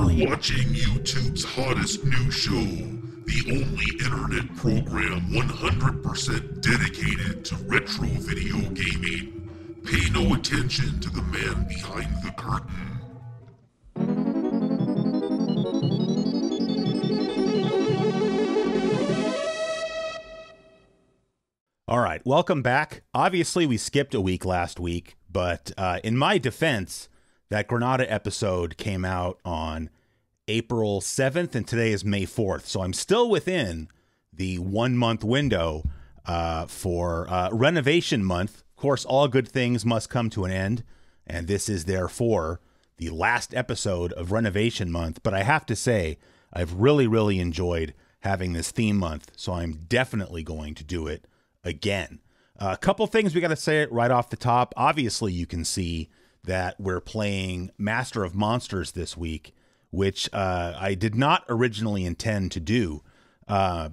You're watching YouTube's hottest new show, the only internet program 100% dedicated to retro video gaming. Pay no attention to the man behind the curtain. All right, welcome back. Obviously, we skipped a week last week, but in my defense, that Granada episode came out on April 7th, and today is May 4th. So I'm still within the 1 month window for Renovation Month. Of course, all good things must come to an end, and this is therefore the last episode of Renovation Month. But I have to say, I've really enjoyed having this theme month, so I'm definitely going to do it again. A couple things we got to say it right off the top. Obviously, you can see that we're playing Master of Monsters this week, which I did not originally intend to do. I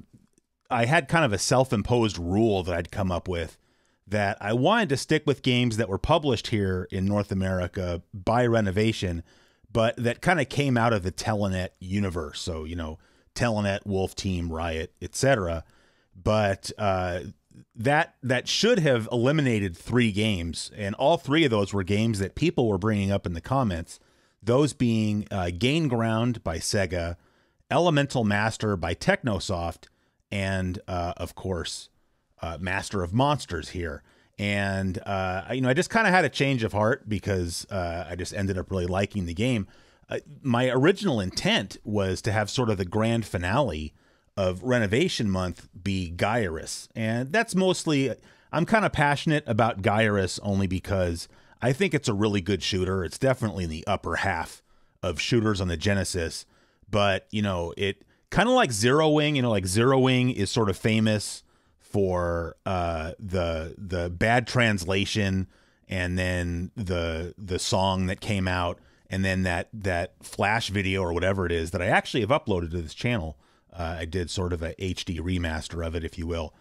had kind of a self-imposed rule that I'd come up with that I wanted to stick with games that were published here in North America by Renovation, but that kind of came out of the Telenet universe. So, you know, Telenet, Wolf Team, Riot, etc. But that should have eliminated 3 games, and all 3 of those were games that people were bringing up in the comments, those being Gain Ground by Sega, Elemental Master by Technosoft, and of course Master of Monsters here. And I just kind of had a change of heart because I just ended up really liking the game. My original intent was to have sort of the grand finale of Renovation Month be Gyruss. And that's mostly, I'm kind of passionate about Gyruss only because I think it's a really good shooter. It's definitely in the upper half of shooters on the Genesis. But, you know, it kind of like Zero Wing, you know, like Zero Wing is sort of famous for the bad translation, and then the song that came out, and then that Flash video or whatever it is that I actually have uploaded to this channel. I did sort of a HD remaster of it, if you will.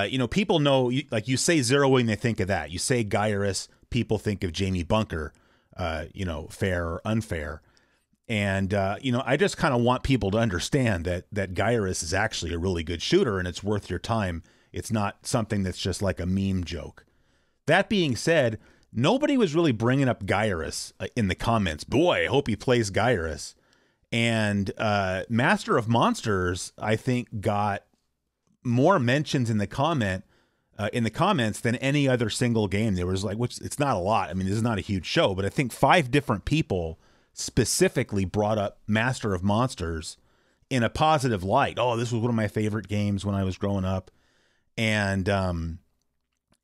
You know, people know, like you say Zero Wing, they think of that. You say Gyruss, people think of Jamie Bunker, you know, fair or unfair. And, you know, I just kind of want people to understand that Gyruss is actually a really good shooter and it's worth your time. It's not something that's just like a meme joke. That being said, nobody was really bringing up Gyruss in the comments. Boy, I hope he plays Gyruss. And Master of Monsters, I think, got more mentions in the comments than any other single game. There was like, which it's not a lot. I mean, this is not a huge show, but I think 5 different people specifically brought up Master of Monsters in a positive light. Oh, this was one of my favorite games when I was growing up. And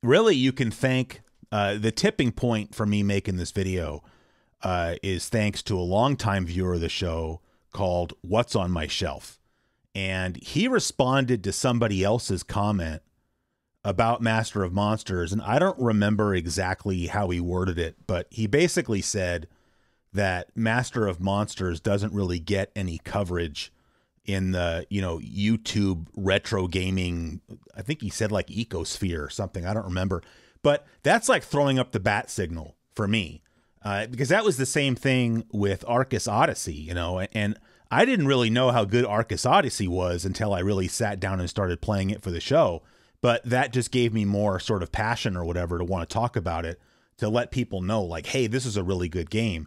really, you can thank the tipping point for me making this video is thanks to a longtime viewer of the show called What's on My Shelf. And he responded to somebody else's comment about Master of Monsters. And I don't remember exactly how he worded it, but he basically said that Master of Monsters doesn't really get any coverage in the, you know, YouTube retro gaming. I think he said like ecosphere or something. I don't remember. But that's like throwing up the bat signal for me. Because that was the same thing with Arcus Odyssey, you know, and I didn't really know how good Arcus Odyssey was until I really sat down and started playing it for the show. But that just gave me more sort of passion or whatever to want to talk about it, to let people know like, hey, this is a really good game.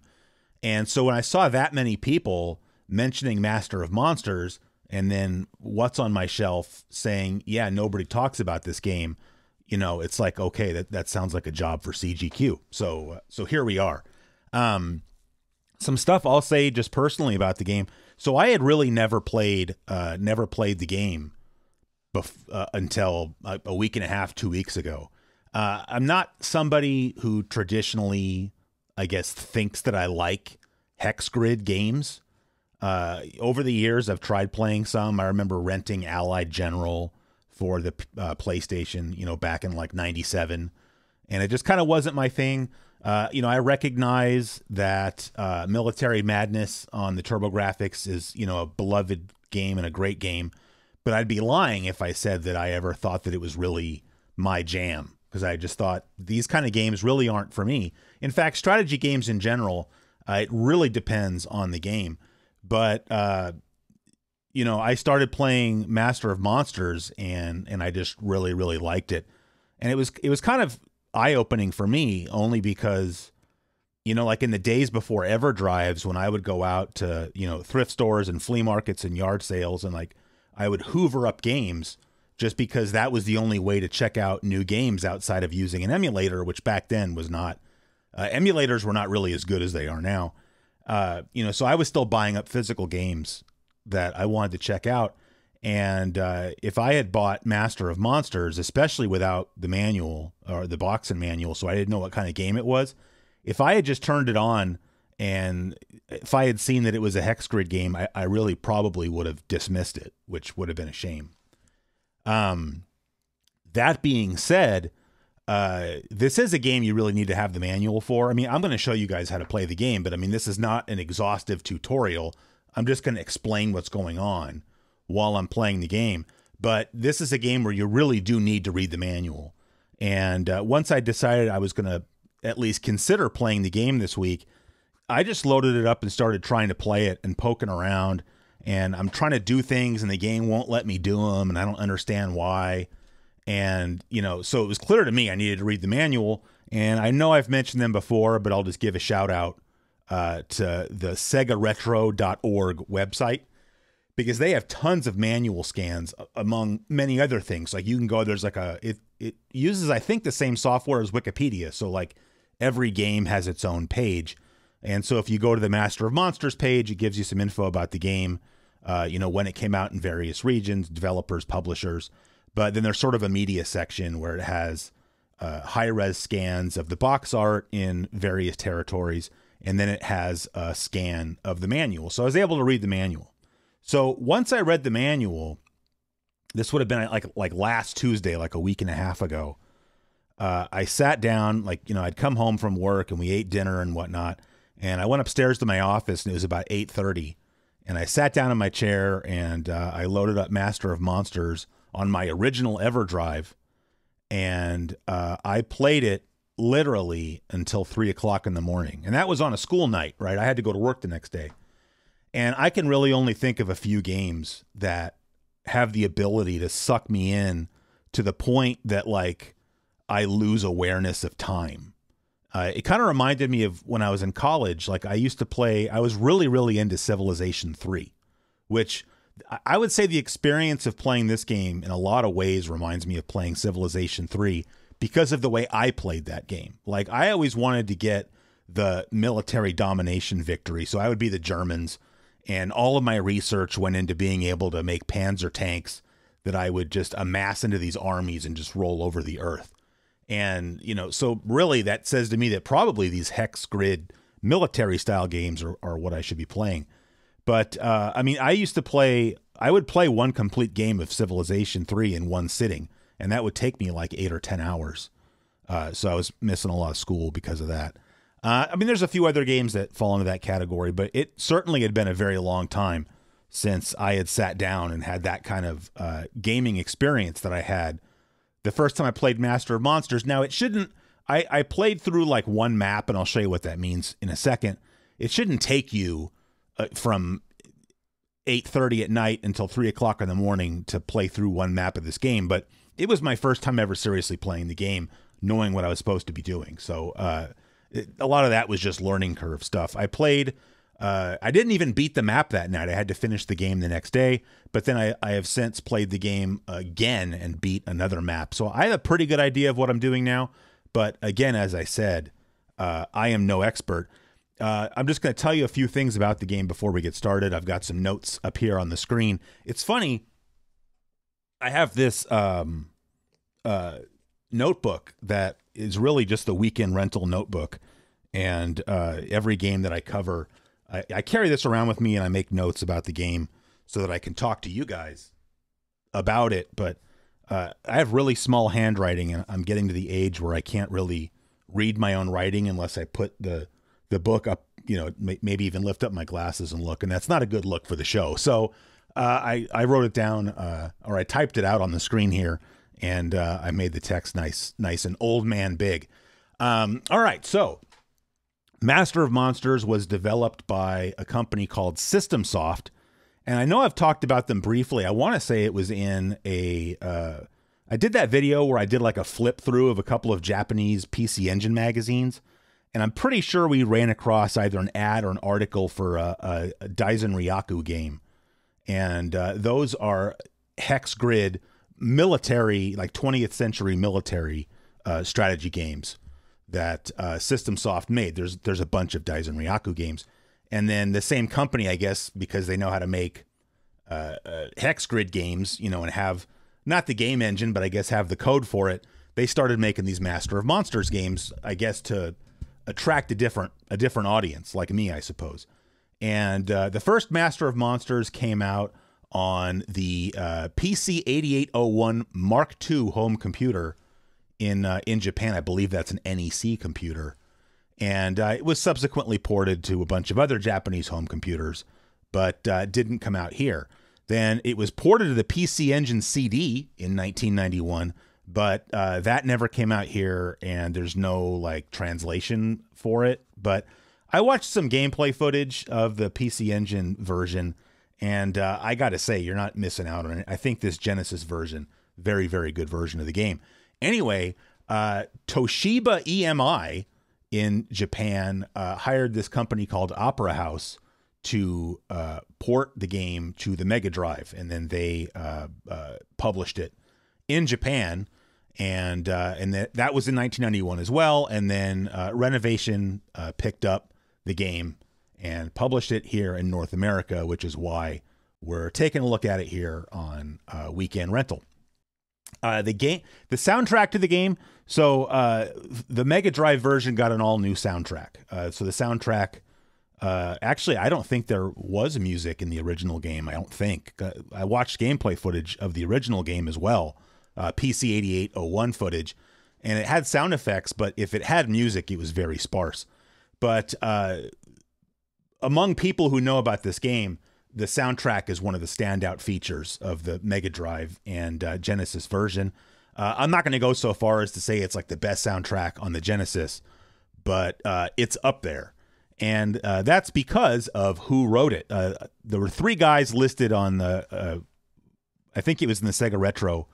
And so when I saw that many people mentioning Master of Monsters and then What's on My Shelf saying, yeah, nobody talks about this game, you know, it's like, okay, that sounds like a job for CGQ. So here we are. Some stuff I'll say just personally about the game. So I had really never played the game until a week and a half, 2 weeks ago. I'm not somebody who traditionally, I guess, thinks that I like hex grid games. Over the years, I've tried playing some. I remember renting Allied General for the PlayStation, you know, back in like 97. And it just kind of wasn't my thing. You know, I recognize that Military Madness on the TurboGrafx is, you know, a beloved game and a great game. But I'd be lying if I said that I ever thought that it was really my jam, because I just thought these kind of games really aren't for me. In fact, strategy games in general, it really depends on the game. but I started playing Master of Monsters, and I just really, really liked it. And it was kind of eye-opening for me, only because, like in the days before EverDrives, when I would go out to, thrift stores and flea markets and yard sales, and like I would hoover up games just because that was the only way to check out new games outside of using an emulator, which back then was not, emulators were not really as good as they are now. So I was still buying up physical games that I wanted to check out. And if I had bought Master of Monsters, especially without the manual or the box and manual, so I didn't know what kind of game it was, if I had just turned it on and if I had seen that it was a hex grid game, I really probably would have dismissed it, which would have been a shame. That being said, this is a game you really need to have the manual for. I mean, I'm going to show you guys how to play the game, but I mean, this is not an exhaustive tutorial. I'm just going to explain what's going on while I'm playing the game. But this is a game where you really do need to read the manual. And once I decided I was going to at least consider playing the game this week, I just loaded it up and started trying to play it and poking around. And I'm trying to do things and the game won't let me do them, and I don't understand why. And, so it was clear to me I needed to read the manual. And I know I've mentioned them before, but I'll just give a shout out to the SegaRetro.org website, because they have tons of manual scans among many other things. Like you can go, there's like it uses, I think, the same software as Wikipedia. So like every game has its own page. And so if you go to the Master of Monsters page, it gives you some info about the game, when it came out in various regions, developers, publishers. But then there's sort of a media section where it has high-res scans of the box art in various territories. And then it has a scan of the manual. So I was able to read the manual. So once I read the manual, this would have been like last Tuesday, like a week and a half ago. I sat down, I'd come home from work and we ate dinner and whatnot. And I went upstairs to my office and it was about 8:30. And I sat down in my chair and I loaded up Master of Monsters on my original EverDrive. And I played it literally until 3:00 in the morning. And that was on a school night, right? I had to go to work the next day. And I can really only think of a few games that have the ability to suck me in to the point that I lose awareness of time. It kind of reminded me of when I was in college. I used to play, I was really, really into Civilization 3, which I would say the experience of playing this game in a lot of ways reminds me of playing Civilization 3 because of the way I played that game. I always wanted to get the military domination victory. So I would be the Germans, and all of my research went into being able to make Panzer tanks that I would just amass into these armies and just roll over the earth. And, so really that says to me that probably these hex grid military style games are what I should be playing. But, I used to I would play one complete game of Civilization 3 in one sitting, and that would take me 8 or 10 hours. So I was missing a lot of school because of that. There's a few other games that fall into that category, but it certainly had been a very long time since I had sat down and had that kind of gaming experience that I had the first time I played Master of Monsters. Now, it shouldn't, I played through one map, and I'll show you what that means in a second. It shouldn't take you from 8:30 at night until 3:00 in the morning to play through one map of this game, but it was my first time ever seriously playing the game, knowing what I was supposed to be doing. So a lot of that was just learning curve stuff. I played, I didn't even beat the map that night. I had to finish the game the next day, but then I have since played the game again and beat another map. So I have a pretty good idea of what I'm doing now. But again, as I said, I am no expert. I'm just going to tell you a few things about the game before we get started. I've got some notes up here on the screen. It's funny. I have this notebook that is really just the weekend rental notebook. And every game that I cover, I carry this around with me and I make notes about the game so that I can talk to you guys about it. But I have really small handwriting, and I'm getting to the age where I can't really read my own writing unless I put the book up, maybe even lift up my glasses and look. And that's not a good look for the show. So I wrote it down, or I typed it out on the screen here, and I made the text nice and old man big. All right, so Master of Monsters was developed by a company called System Soft, and I know I've talked about them briefly. I want to say it was in a I did that video where I did like a flip through of a couple of Japanese PC Engine magazines, and I'm pretty sure we ran across either an ad or an article for a Daisen Ryaku game, and those are hex grid military, like 20th century military strategy games that System Soft made. There's a bunch of Daisen Ryaku games, and then the same company, I guess, because they know how to make hex grid games, you know, and have not the game engine, but I guess have the code for it. They started making these Master of Monsters games, I guess, to attract a different audience, like me, I suppose. And the first Master of Monsters came out on the PC 8801 Mark II home computer in Japan. I believe that's an NEC computer, and it was subsequently ported to a bunch of other Japanese home computers, but didn't come out here. Then it was ported to the PC Engine CD in 1991, but that never came out here, and there's no like translation for it. But I watched some gameplay footage of the PC Engine version, and I got to say, you're not missing out on it. I think this Genesis version, very, very good version of the game. Anyway, Toshiba EMI in Japan hired this company called Opera House to port the game to the Mega Drive, and then they published it in Japan, and that was in 1991 as well. And then Renovation picked up the game and published it here in North America, which is why we're taking a look at it here on Weekend Rental. The soundtrack to the game. So the Mega Drive version got an all new soundtrack. So the soundtrack, actually, I don't think there was music in the original game. I don't think. I watched gameplay footage of the original game as well, PC 8801 footage, and it had sound effects, but if it had music, it was very sparse. But among people who know about this game, the soundtrack is one of the standout features of the Mega Drive and Genesis version. I'm not going to go so far as to say it's like the best soundtrack on the Genesis, but it's up there. And that's because of who wrote it. There were 3 guys listed on the, I think it was in the Sega Retro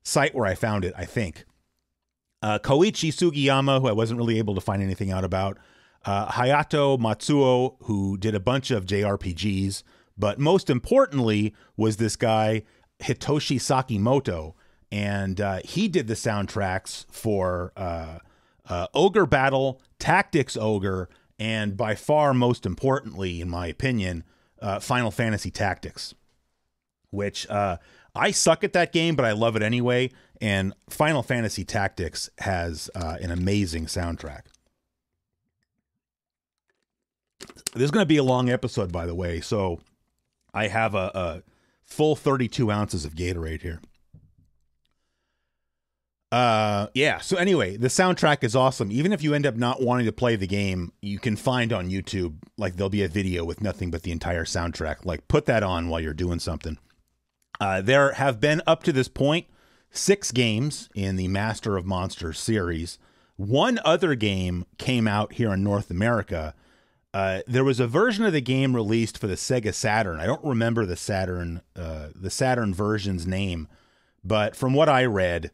site where I found it, I think. Koichi Sugiyama, who I wasn't really able to find anything out about. Hayato Matsuo, who did a bunch of JRPGs, but most importantly was this guy, Hitoshi Sakimoto, and he did the soundtracks for Ogre Battle, Tactics Ogre, and by far most importantly, in my opinion, Final Fantasy Tactics, which I suck at that game, but I love it anyway, and Final Fantasy Tactics has an amazing soundtrack. This is going to be a long episode, by the way, so I have a full 32 ounces of Gatorade here. Yeah, so anyway, the soundtrack is awesome. Even if you end up not wanting to play the game, you can find on YouTube, like there'll be a video with nothing but the entire soundtrack. Like put that on while you're doing something. There have been up to this point 6 games in the Master of Monsters series. One other game came out here in North America. There was a version of the game released for the Sega Saturn. I don't remember the Saturn version's name, but from what I read,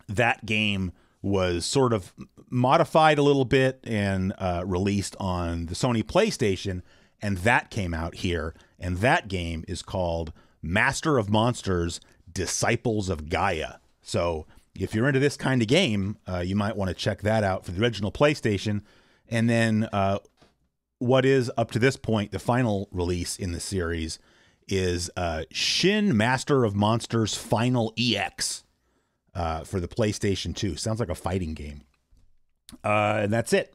that game was sort of modified a little bit and released on the Sony PlayStation, and that came out here. And that game is called Master of Monsters: Disciples of Gaia. So if you're into this kind of game, you might want to check that out for the original PlayStation. And then what is, up to this point, the final release in the series is Shin Master of Monsters Final EX for the PlayStation 2. Sounds like a fighting game. And that's it.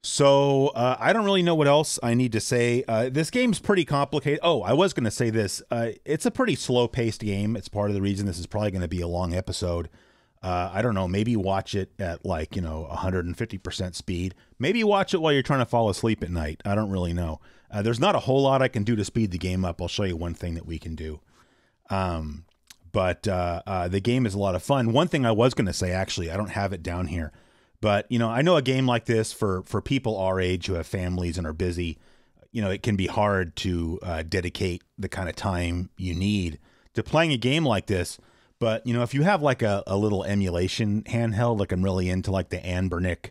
So I don't really know what else I need to say. This game's pretty complicated. Oh, I was going to say this. It's a pretty slow-paced game. It's part of the reason this is probably going to be a long episode. I don't know, maybe watch it at 150% speed. Maybe watch it while you're trying to fall asleep at night. I don't really know. There's not a whole lot I can do to speed the game up. I'll show you one thing that we can do. But the game is a lot of fun. One thing I was going to say, actually, I don't have it down here, But, you know, I know a game like this for people our age who have families and are busy, you know, it can be hard to dedicate the kind of time you need to playing a game like this. But, you know, if you have like a little emulation handheld, like I'm really into like the Anbernic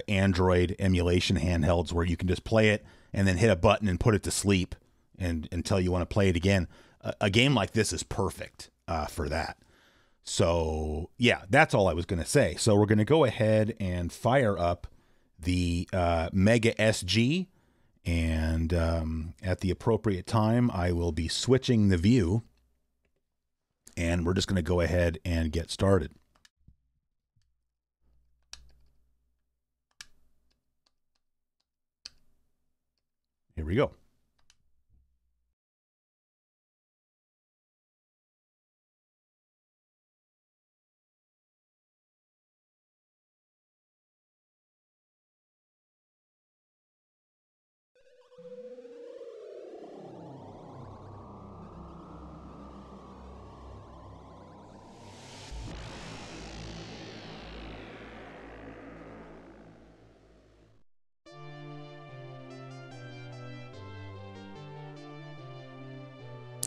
Android emulation handhelds where you can just play it and then hit a button and put it to sleep and until you want to play it again. A game like this is perfect for that. So, yeah, that's all I was going to say. So we're going to go ahead and fire up the Mega SG. And at the appropriate time, I will be switching the view. And we're just going to go ahead and get started. Here we go.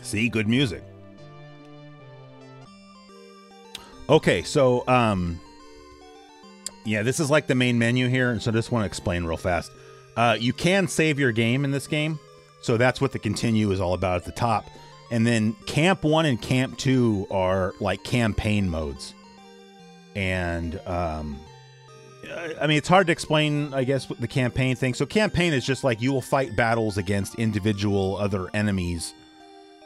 See, good music. Okay, so yeah, this is like the main menu here, and so I just want to explain real fast. You can save your game in this game, so that's what the continue is all about at the top. And then Camp 1 and Camp 2 are like campaign modes. And I mean, it's hard to explain, I guess, the campaign thing. So campaign is just like you will fight battles against individual other enemies.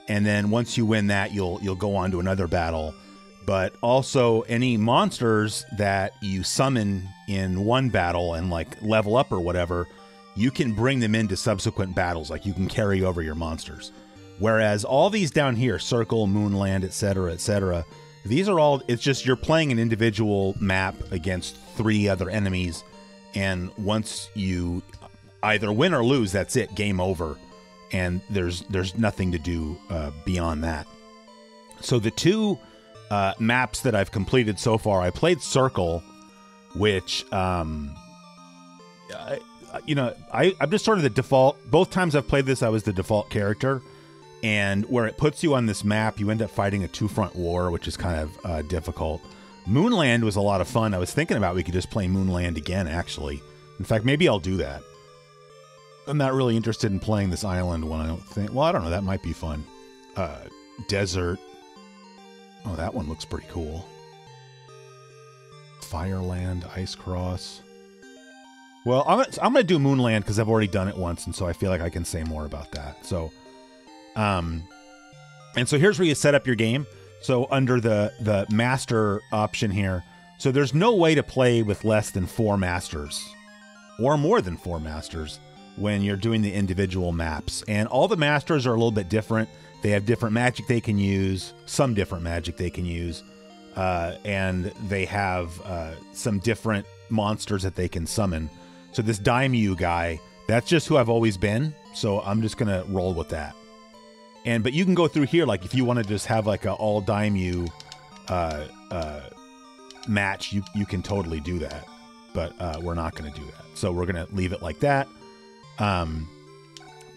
And then once you win that, you'll go on to another battle. But also any monsters that you summon in one battle and like level up or whatever, you can bring them into subsequent battles. Like you can carry over your monsters. Whereas all these down here, Circle, Moonland, etc., these are all, it's just you're playing an individual map against 3 other enemies. And once you either win or lose, that's it, game over. And there's nothing to do beyond that. So the 2 maps that I've completed so far, I played Circle, which, I'm just sort of the default. Both times I've played this, I was the default character. And where it puts you on this map, you end up fighting a 2-front war, which is kind of difficult. Moonland was a lot of fun. I was thinking about we could just play Moonland again, actually. In fact, maybe I'll do that. I'm not really interested in playing this island one, I don't think. Well, I don't know. That might be fun. Desert. Oh, that one looks pretty cool. Fireland, Ice Cross. Well, I'm gonna do Moonland because I've already done it once, and so I feel like I can say more about that. So, and so here's where you set up your game. So under the master option here, so there's no way to play with less than 4 masters, or more than 4 masters, when you're doing the individual maps. And all the masters are a little bit different. They have different magic they can use, some different magic they can use, and they have some different monsters that they can summon. So this Daimyo guy, that's just who I've always been, so I'm just going to roll with that. But you can go through here, like if you want to just have like a all Daimyo match, you can totally do that. But we're not going to do that. So we're going to leave it like that.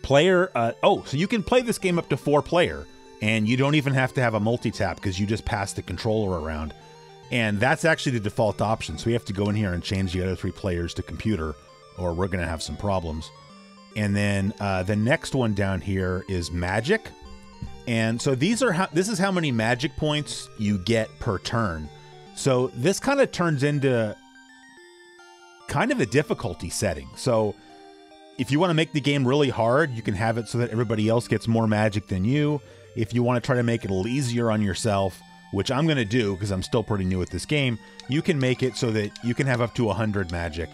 Player, so you can play this game up to 4 player, and you don't even have to have a multi-tap because you just pass the controller around. And that's actually the default option. So we have to go in here and change the other 3 players to computer, or we're going to have some problems. And then the next one down here is magic. And so this is how many magic points you get per turn. So this kind of turns into kind of a difficulty setting. So if you want to make the game really hard, you can have it so that everybody else gets more magic than you. If you want to try to make it a little easier on yourself, which I'm going to do because I'm still pretty new at this game, you can make it so that you can have up to 100 magic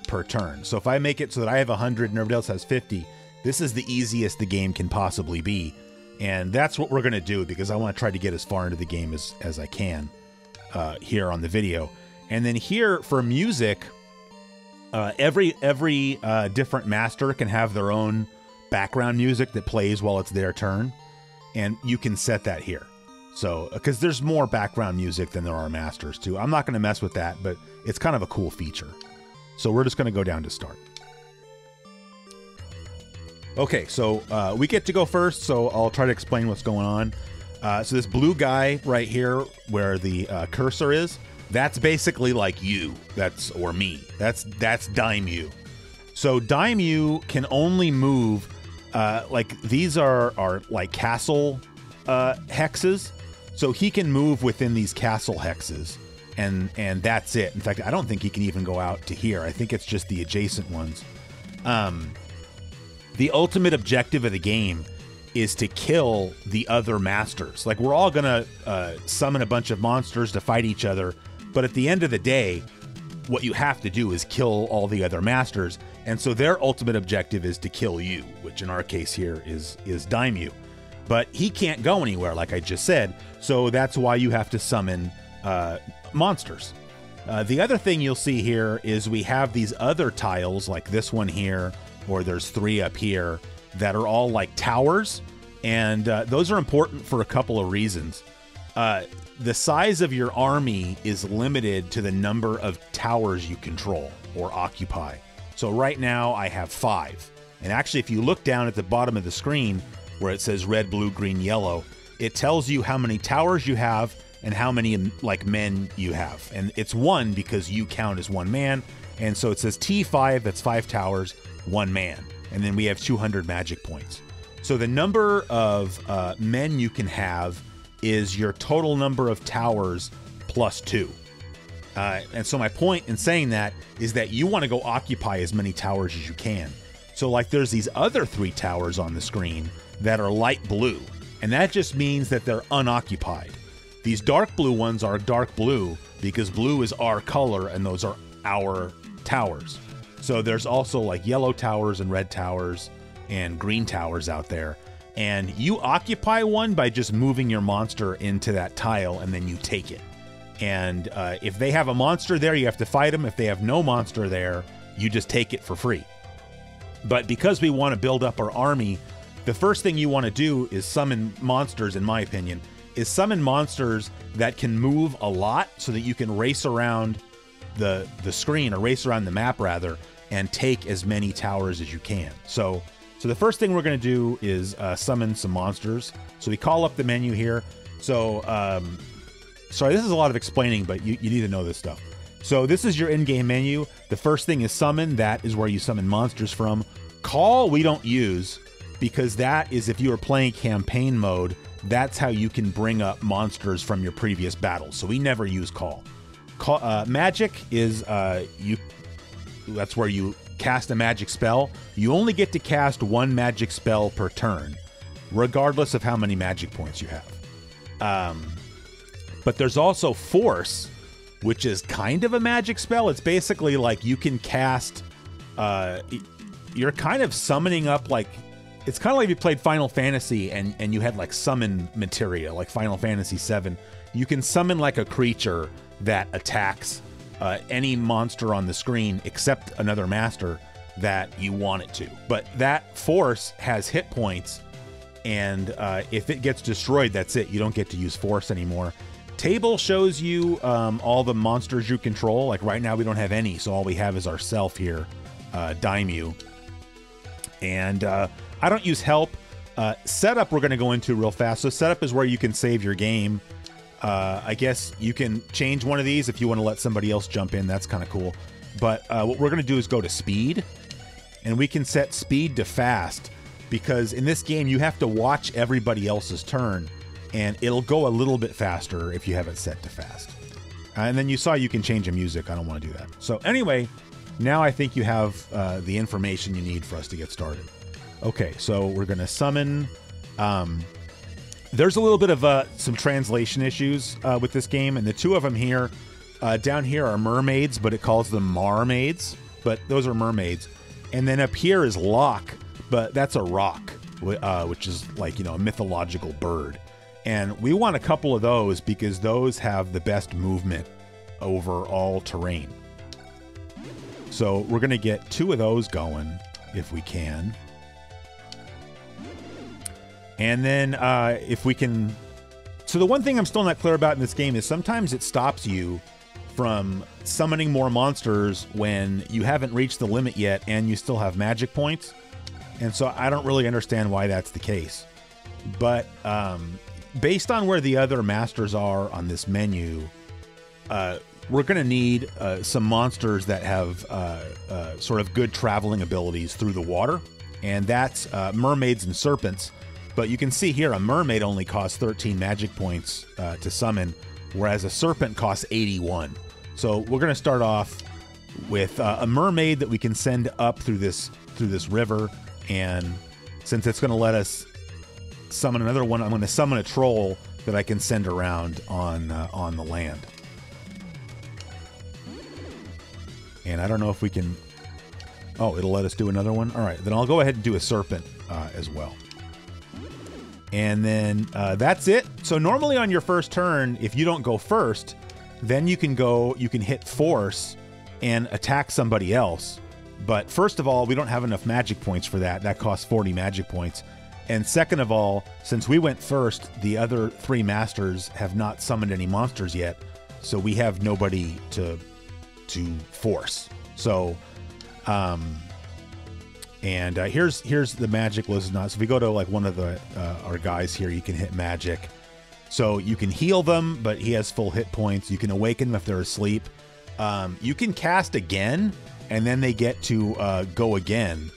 per turn. So if I make it so that I have 100 and everybody else has 50, this is the easiest the game can possibly be. And that's what we're going to do because I want to try to get as far into the game as I can here on the video. And then here for music, every different master can have their own background music that plays while it's their turn. And you can set that here. So, because there's more background music than there are masters too. I'm not going to mess with that, but it's kind of a cool feature. So we're just going to go down to start. Okay, so we get to go first, so I'll try to explain what's going on. So this blue guy right here where the cursor is, that's basically like you, or me. That's Daimyo. So Daimyo can only move, like these are like castle hexes. So he can move within these castle hexes, and that's it. In fact, I don't think he can even go out to here. I think it's just the adjacent ones. The ultimate objective of the game is to kill the other masters. Like, we're all gonna summon a bunch of monsters to fight each other, but at the end of the day, what you have to do is kill all the other masters, and so their ultimate objective is to kill you, which in our case here is Daimyo. But he can't go anywhere, like I just said, so that's why you have to summon monsters. The other thing you'll see here is we have these other tiles, like this one here, or there's 3 up here, that are all like towers, and those are important for a couple of reasons. The size of your army is limited to the number of towers you control or occupy. So right now I have 5. And actually, if you look down at the bottom of the screen where it says red, blue, green, yellow, it tells you how many towers you have and how many like men you have. And it's 1 because you count as 1 man. And so it says T5, that's 5 towers, 1 man. And then we have 200 magic points. So the number of men you can have is your total number of towers plus 2. And so my point in saying that is that you want to go occupy as many towers as you can. So like there's these other 3 towers on the screen that are light blue, and that just means that they're unoccupied. These dark blue ones are dark blue because blue is our color and those are our towers. So there's also like yellow towers and red towers and green towers out there. And you occupy one by just moving your monster into that tile, and then you take it. And if they have a monster there, you have to fight them. If they have no monster there, you just take it for free. But because we want to build up our army, the first thing you want to do is summon monsters, in my opinion, is summon monsters that can move a lot so that you can race around the screen, or race around the map rather, and take as many towers as you can. So the first thing we're going to do is summon some monsters. So we call up the menu here. So, sorry, this is a lot of explaining, but you need to know this stuff. So this is your in-game menu. The first thing is summon. That is where you summon monsters from. Call we don't use, because that is if you are playing campaign mode, that's how you can bring up monsters from your previous battles. So we never use call. Magic is that's where you cast a magic spell. You only get to cast 1 magic spell per turn, regardless of how many magic points you have. But there's also force, which is kind of a magic spell. It's basically like you can cast, you're kind of summoning up, like, it's kind of like if you played Final Fantasy and you had like summon materia, like Final Fantasy VII. You can summon like a creature that attacks any monster on the screen except another master that you want it to. But that force has hit points, and if it gets destroyed, that's it. You don't get to use force anymore. Table shows you all the monsters you control. Like right now we don't have any, so all we have is ourself here, Daimyo. And I don't use help. Setup we're going to go into real fast. So setup is where you can save your game. I guess you can change one of these if you want to let somebody else jump in. That's kind of cool. But what we're going to do is go to speed, and we can set speed to fast, because in this game you have to watch everybody else's turn, and it'll go a little bit faster if you have it set to fast. And then you saw you can change the music. I don't want to do that. So anyway, now I think you have the information you need for us to get started. Okay, so we're going to summon. There's a little bit of some translation issues with this game, and the 2 of them here, down here are mermaids, but it calls them marmaids, but those are mermaids. And then up here is lock, but that's a rock, which is like, you know, a mythological bird. And we want a couple of those because those have the best movement over all terrain. So we're going to get 2 of those going if we can. And then if we can So the one thing I'm still not clear about in this game is sometimes it stops you from summoning more monsters when you haven't reached the limit yet and you still have magic points. And so I don't really understand why that's the case. But based on where the other masters are on this menu, we're going to need some monsters that have sort of good traveling abilities through the water. And that's mermaids and serpents. But you can see here a mermaid only costs 13 magic points to summon, whereas a serpent costs 81. So we're going to start off with a mermaid that we can send up through this river. And since it's going to let us summon another one, I'm going to summon a troll that I can send around on the land. And I don't know if we can... Oh, it'll let us do another one? All right, then I'll go ahead and do a serpent as well. And then that's it. So normally on your first turn, if you don't go first, then you can hit force and attack somebody else. But first of all, we don't have enough magic points for that. That costs 40 magic points. And second of all, since we went first, the other three masters have not summoned any monsters yet. So we have nobody to force. So, here's the magic was not. So if we go to like one of the our guys here, you can hit magic. So you can heal them, but he has full hit points. You can awaken them if they're asleep. You can cast again, and then they get to go again.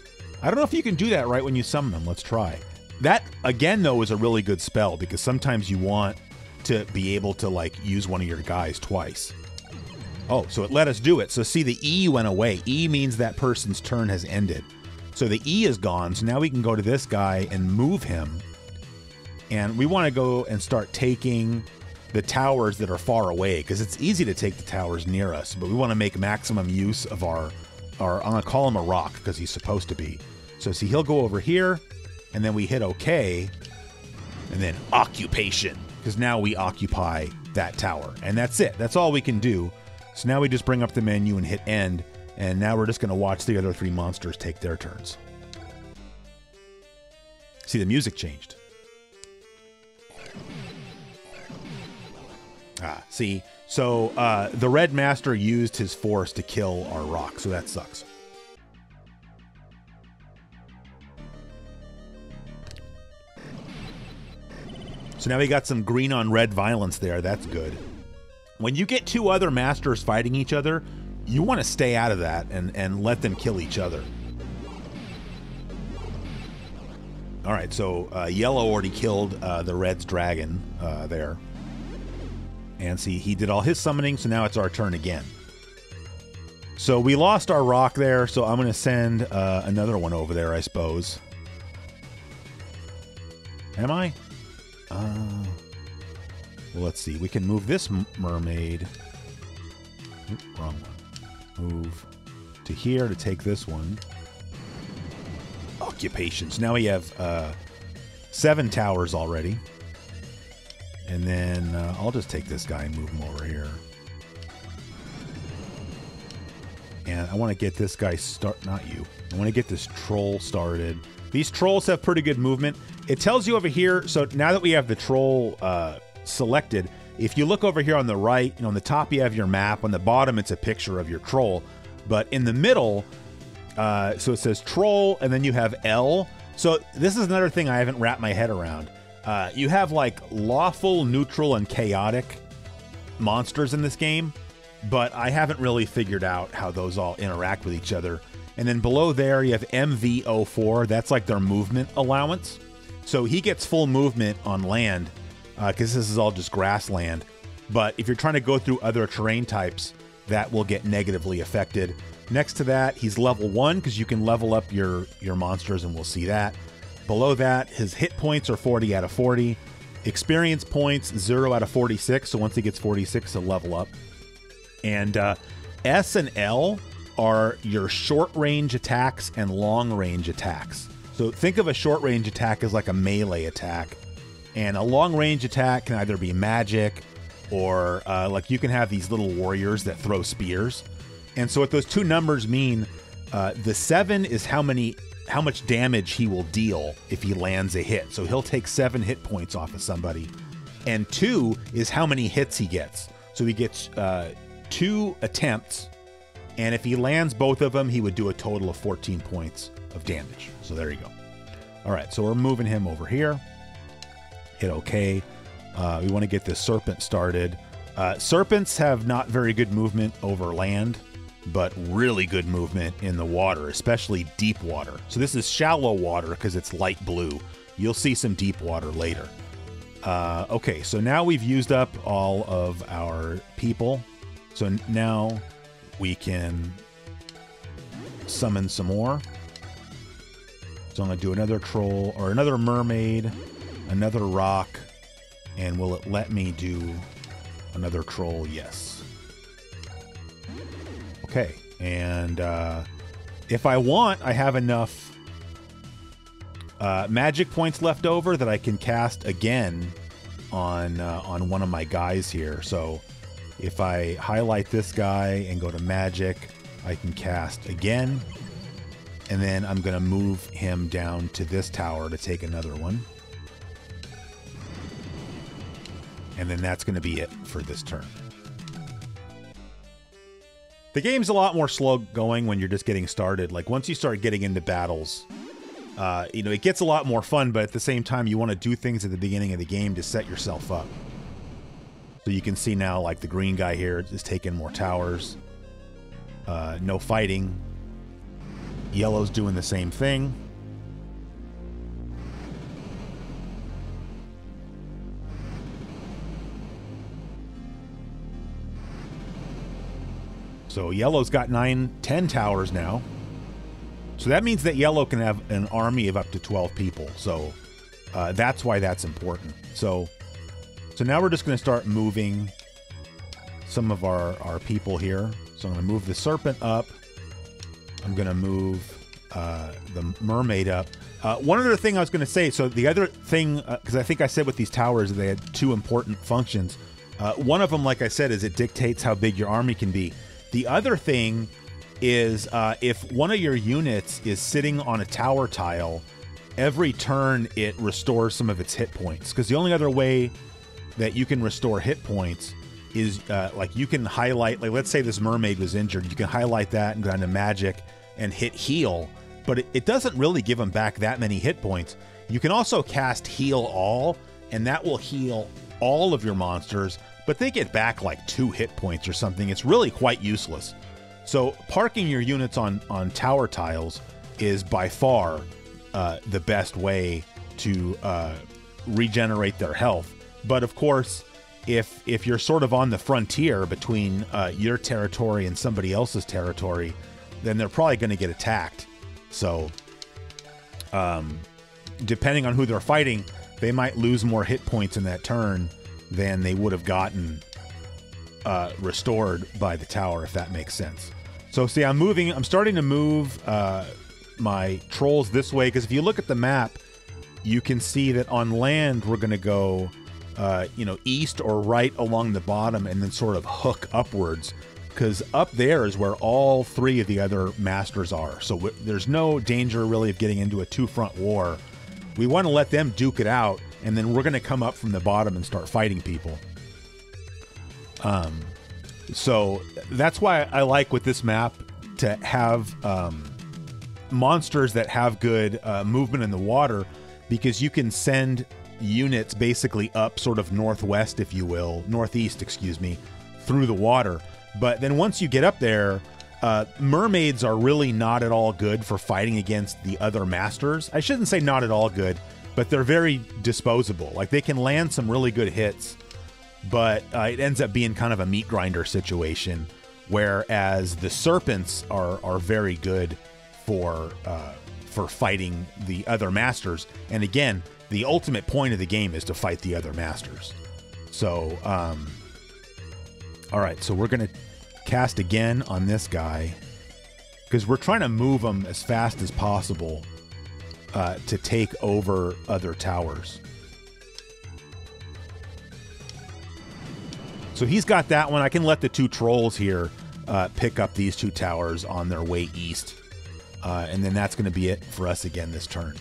I don't know if you can do that right when you summon them. Let's try. That again though is a really good spell because sometimes you want to be able to like use one of your guys twice. Oh, so it let us do it. So see, the E went away. E means that person's turn has ended. So the E is gone. So now we can go to this guy and move him. And we want to go and start taking the towers that are far away because it's easy to take the towers near us, but we want to make maximum use of our I'm going to call him a rock because he's supposed to be. So see, he'll go over here and then we hit OK and then occupation because now we occupy that tower. And that's it. That's all we can do. So now we just bring up the menu and hit end, and now we're just going to watch the other three monsters take their turns. See, the music changed. See, so the red master used his force to kill our rock, so that sucks. So now we got some green on red violence there. That's good. When you get two other masters fighting each other, you want to stay out of that and let them kill each other. All right, so yellow already killed the red's dragon there. And see, he did all his summoning, so now it's our turn again. So we lost our rock there, so I'm going to send another one over there, I suppose. Am I? Well, let's see. We can move this mermaid. Oop, wrong one. Move to here to take this one. Occupations. Now we have 7 towers already. And then I'll just take this guy and move him over here. And I want to get this guy not you. I want to get this troll started. These trolls have pretty good movement. It tells you over here. So now that we have the troll selected, if you look over here on the right, on the top you have your map. On the bottom it's a picture of your troll. But in the middle, so it says troll, and then you have L. So this is another thing I haven't wrapped my head around. You have like lawful, neutral, and chaotic monsters in this game, but I haven't really figured out how those all interact with each other. And then below there you have MV04. That's like their movement allowance. So he gets full movement on land because this is all just grassland. But if you're trying to go through other terrain types, that will get negatively affected. Next to that, he's level 1 because you can level up your monsters, and we'll see that. Below that, his hit points are 40 out of 40. Experience points, 0 out of 46. So once he gets 46, he'll level up. And S and L are your short-range attacks and long-range attacks. So think of a short-range attack as like a melee attack. And a long-range attack can either be magic or like you can have these little warriors that throw spears. And so what those two numbers mean, the 7 is how much damage he will deal if he lands a hit. So he'll take 7 hit points off of somebody. and 2 is how many hits he gets. So he gets 2 attempts, and if he lands both of them, he would do a total of 14 points of damage. So there you go. All right, so we're moving him over here. Hit OK. We want to get this serpent started. Serpents have not very good movement over land, but really good movement in the water, especially deep water. So this is shallow water because it's light blue. You'll see some deep water later. Okay, so now we've used up all of our people. So now we can summon some more. So I'm going to do another troll, or another mermaid, another rock, and will it let me do another troll? Yes. Okay, and if I want, I have enough magic points left over that I can cast again on one of my guys here. So if I highlight this guy and go to magic, I can cast again, and then I'm going to move him down to this tower to take another one. And then that's going to be it for this turn. The game's a lot more slow going when you're just getting started. Like once you start getting into battles, you know, it gets a lot more fun, but at the same time, you want to do things at the beginning of the game to set yourself up. So you can see now, like the green guy here is taking more towers. No fighting. Yellow's doing the same thing. So yellow's got 10 towers now. So that means that yellow can have an army of up to 12 people. So that's why that's important. So now we're just going to start moving some of our people here. So I'm going to move the serpent up. I'm going to move the mermaid up. One other thing I was going to say, so the other thing, because I think I said with these towers, they had 2 important functions. One of them, like I said, is it dictates how big your army can be. The other thing is if one of your units is sitting on a tower tile, every turn it restores some of its hit points. Because the only other way that you can restore hit points is like you can highlight, like let's say this mermaid was injured, you can highlight that and go down to magic and hit heal, but it doesn't really give them back that many hit points. You can also cast heal all, and that will heal all of your monsters, but they get back like 2 hit points or something. It's really quite useless. So parking your units on tower tiles is by far the best way to regenerate their health. But of course, if you're sort of on the frontier between your territory and somebody else's territory, then they're probably going to get attacked. So depending on who they're fighting, they might lose more hit points in that turn than they would have gotten restored by the tower, if that makes sense. So see, I'm starting to move my trolls this way, because if you look at the map, you can see that on land we're going to go east or right along the bottom and then sort of hook upwards, because up there is where all 3 of the other masters are. So there's no danger really of getting into a 2-front war. We want to let them duke it out, and then we're going to come up from the bottom and start fighting people. So that's why I like with this map to have monsters that have good movement in the water, because you can send units basically up sort of northwest, if you will, northeast, excuse me, through the water. But then once you get up there, mermaids are really not at all good for fighting against the other masters. I shouldn't say not at all good, but they're very disposable. Like they can land some really good hits, but it ends up being kind of a meat grinder situation, whereas the serpents are very good for fighting the other masters. And again, the ultimate point of the game is to fight the other masters. So, all right, so we're going to cast again on this guy, because we're trying to move him as fast as possible to take over other towers. So he's got that one. I can let the 2 trolls here pick up these 2 towers on their way east. And then that's going to be it for us again this turn.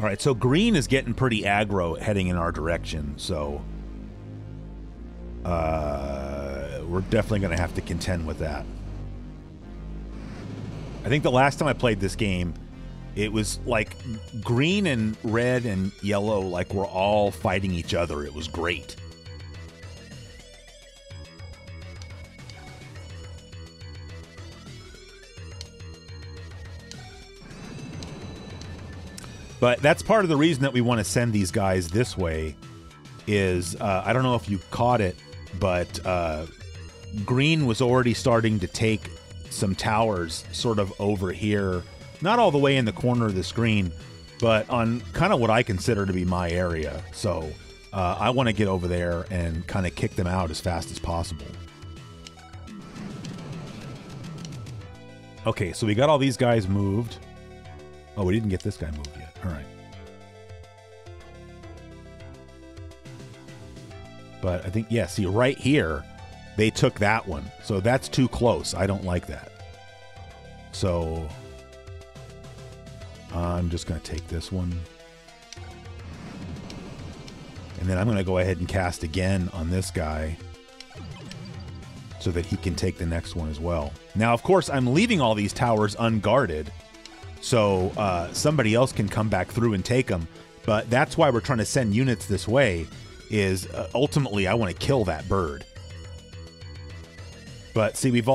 All right, so green is getting pretty aggro heading in our direction, so we're definitely going to have to contend with that. I think the last time I played this game, it was like green and red and yellow, like we're all fighting each other. It was great. But that's part of the reason that we want to send these guys this way is, I don't know if you caught it, but green was already starting to take some towers sort of over here, not all the way in the corner of the screen, but on kind of what I consider to be my area. So I want to get over there and kind of kick them out as fast as possible. Okay, so we got all these guys moved. Oh, we didn't get this guy moved yet. All right. But I think, yeah, see, right here, they took that one. So that's too close. I don't like that. So I'm just going to take this one. And then I'm going to go ahead and cast again on this guy so that he can take the next one as well. Now, of course, I'm leaving all these towers unguarded, so somebody else can come back through and take them. But that's why we're trying to send units this way, is ultimately I want to kill that bird. But see, we've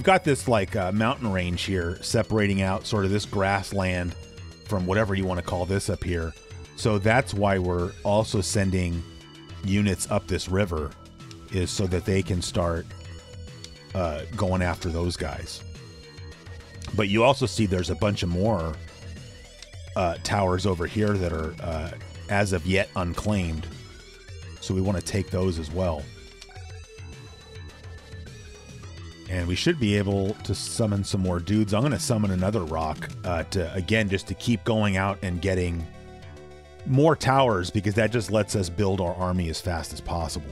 got this like mountain range here separating out sort of this grassland from whatever you want to call this up here. So that's why we're also sending units up this river, is so that they can start going after those guys. But you also see there's a bunch of more towers over here that are as of yet unclaimed. So we want to take those as well. And we should be able to summon some more dudes. I'm going to summon another rock again, just to keep going out and getting more towers, because that just lets us build our army as fast as possible.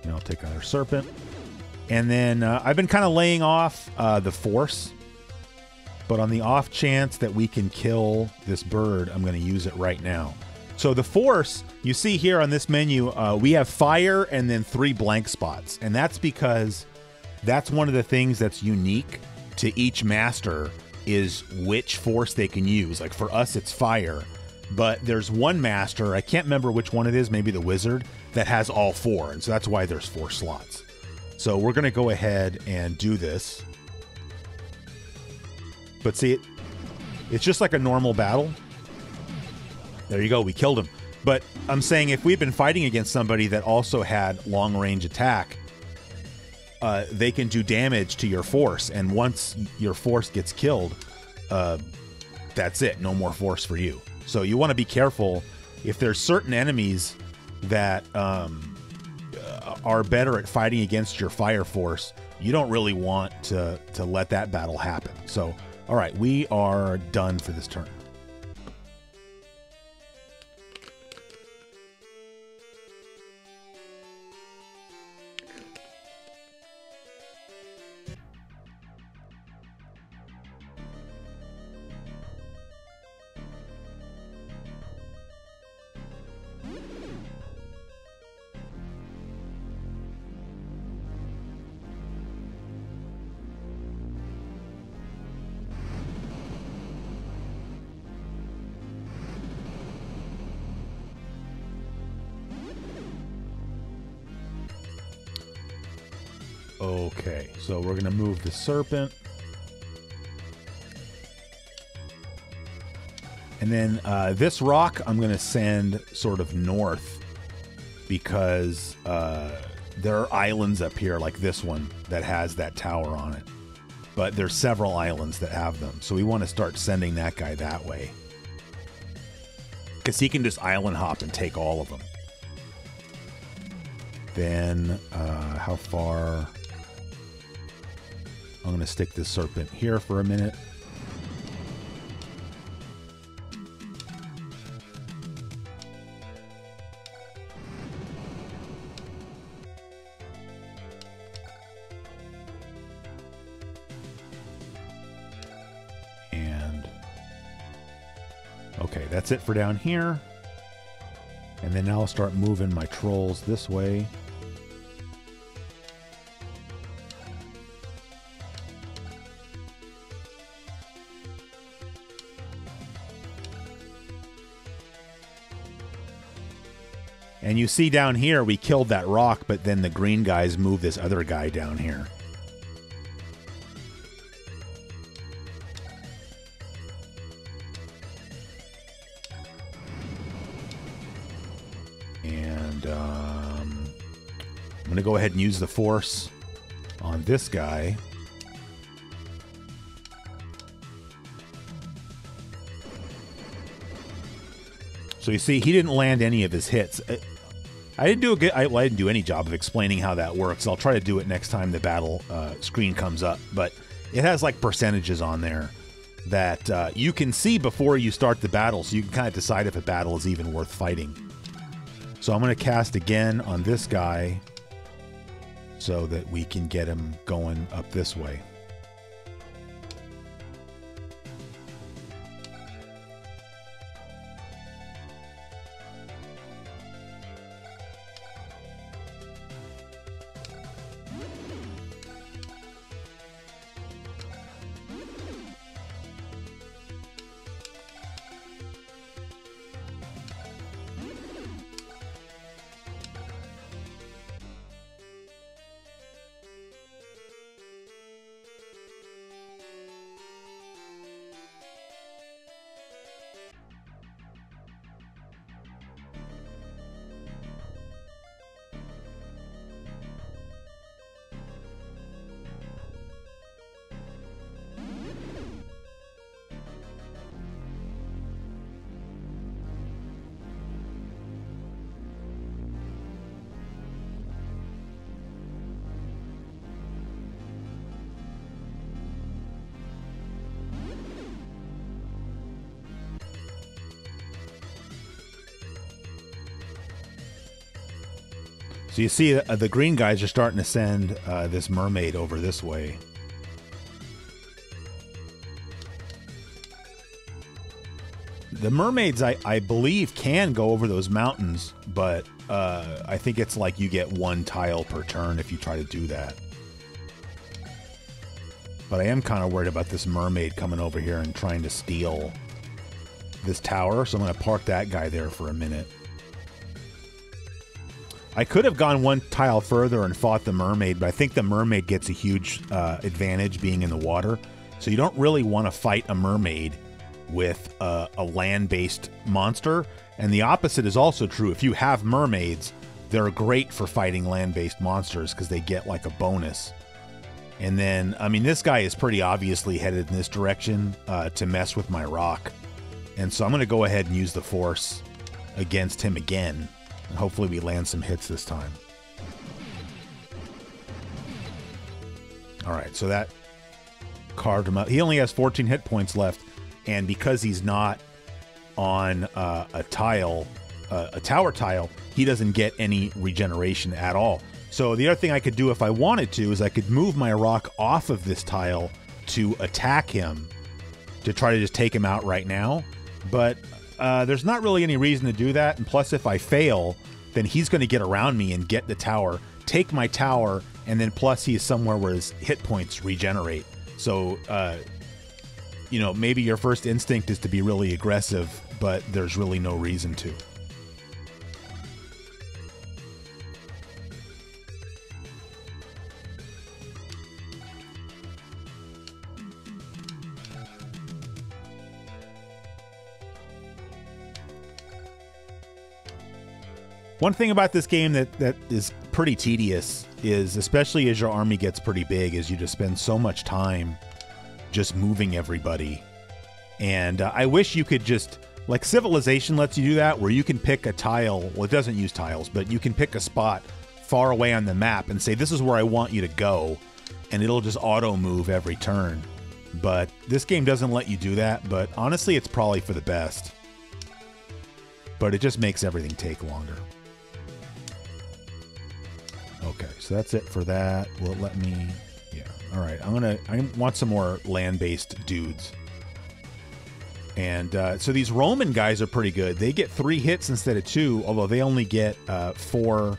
And I'll take another serpent. And then I've been kind of laying off the force. But on the off chance that we can kill this bird, I'm going to use it right now. So the force, you see here on this menu, we have fire and then 3 blank spots. And that's because that's one of the things that's unique to each master, is which force they can use. Like for us, it's fire. But there's one master, I can't remember which one it is, maybe the wizard, that has all 4. And so that's why there's 4 slots. So we're going to go ahead and do this. But see, it's just like a normal battle. There you go, we killed him. But I'm saying if we've been fighting against somebody that also had long-range attack, they can do damage to your force. And once your force gets killed, that's it. No more force for you. So you want to be careful. If there's certain enemies that are better at fighting against your fire force, you don't really want to let that battle happen. So, all right, we are done for this turn. Okay, so we're going to move the serpent. And then this rock I'm going to send sort of north, because there are islands up here like this one that has that tower on it. But there's several islands that have them. So we want to start sending that guy that way, because he can just island hop and take all of them. Then how far... I'm going to stick this serpent here for a minute. Okay, that's it for down here. And then now I'll start moving my trolls this way. And you see down here, we killed that rock, but then the green guys move this other guy down here. And I'm going to go ahead and use the force on this guy. So you see, he didn't land any of his hits. I didn't do a good. I didn't do any job of explaining how that works. I'll try to do it next time the battle screen comes up. But it has like percentages on there that you can see before you start the battle, so you can kind of decide if a battle is even worth fighting. So I'm going to cast again on this guy, so that we can get him going up this way. So you see the green guys are starting to send this mermaid over this way. The mermaids, I believe, can go over those mountains, but I think it's like you get one tile per turn if you try to do that. But I am kind of worried about this mermaid coming over here and trying to steal this tower, so I'm going to park that guy there for a minute. I could have gone one tile further and fought the mermaid, but I think the mermaid gets a huge advantage being in the water. So you don't really want to fight a mermaid with a land-based monster. And the opposite is also true. If you have mermaids, they're great for fighting land-based monsters because they get like a bonus. And then, I mean, this guy is pretty obviously headed in this direction to mess with my rock. And so I'm going to go ahead and use the force against him again. And hopefully we land some hits this time. All right, so that carved him up. He only has 14 hit points left. And because he's not on a tile, a tower tile, he doesn't get any regeneration at all. So the other thing I could do if I wanted to is I could move my rock off of this tile to attack him, to try to just take him out right now. But there's not really any reason to do that. And plus, if I fail, then he's going to get around me and get the tower, take my tower, and then plus he is somewhere where his hit points regenerate. So, you know, maybe your first instinct is to be really aggressive, but there's really no reason to. One thing about this game that is pretty tedious is, especially as your army gets pretty big, is you just spend so much time just moving everybody. And I wish you could just, like Civilization lets you do that, where you can pick a tile. Well, it doesn't use tiles, but you can pick a spot far away on the map and say, this is where I want you to go. And it'll just auto move every turn. But this game doesn't let you do that. But honestly, it's probably for the best. But it just makes everything take longer. Okay, so that's it for that. Will it let me? Yeah. All right. I want some more land-based dudes. And so these Roman guys are pretty good. They get 3 hits instead of 2, although they only get 4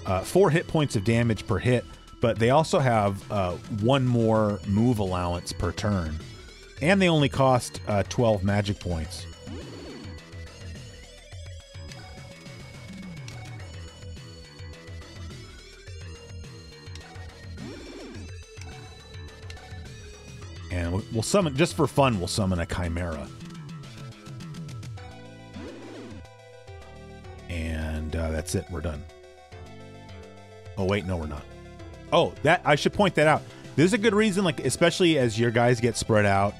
hit points of damage per hit. But they also have 1 more move allowance per turn. And they only cost 12 magic points. And we'll summon, just for fun, we'll summon a Chimera. And that's it. We're done. Oh, wait. No, we're not. Oh, that I should point that out. This is a good reason, like, especially as your guys get spread out,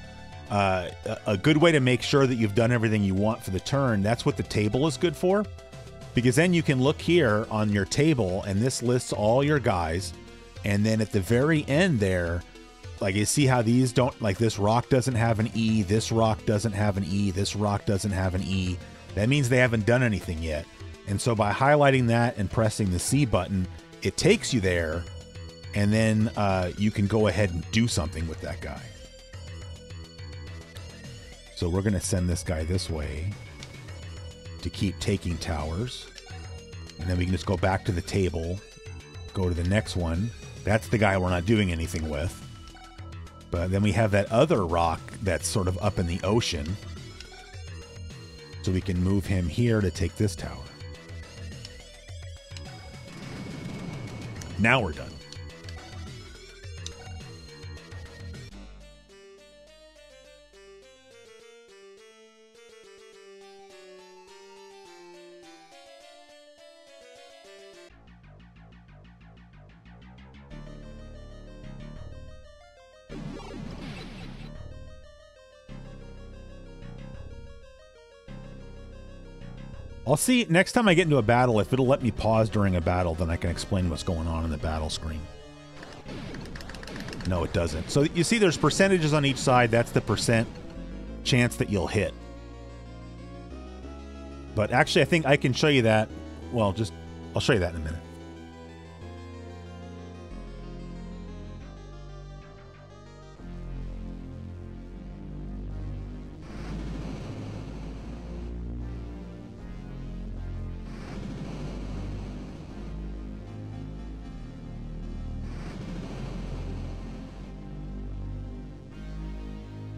a good way to make sure that you've done everything you want for the turn. That's what the table is good for. Because then you can look here on your table, and this lists all your guys. And then at the very end there, like, you see how these don't, like, this rock doesn't have an E, this rock doesn't have an E, this rock doesn't have an E. That means they haven't done anything yet. And so by highlighting that and pressing the C button, it takes you there, and then you can go ahead and do something with that guy. So we're going to send this guy this way to keep taking towers. And then we can just go back to the table, go to the next one. That's the guy we're not doing anything with. But then we have that other rock that's sort of up in the ocean. So we can move him here to take this tower. Now we're done. I'll see next time I get into a battle, if it'll let me pause during a battle, then I can explain what's going on in the battle screen. No, it doesn't. So you see there's percentages on each side. That's the percent chance that you'll hit. But actually, I think I can show you that. Well, I'll show you that in a minute.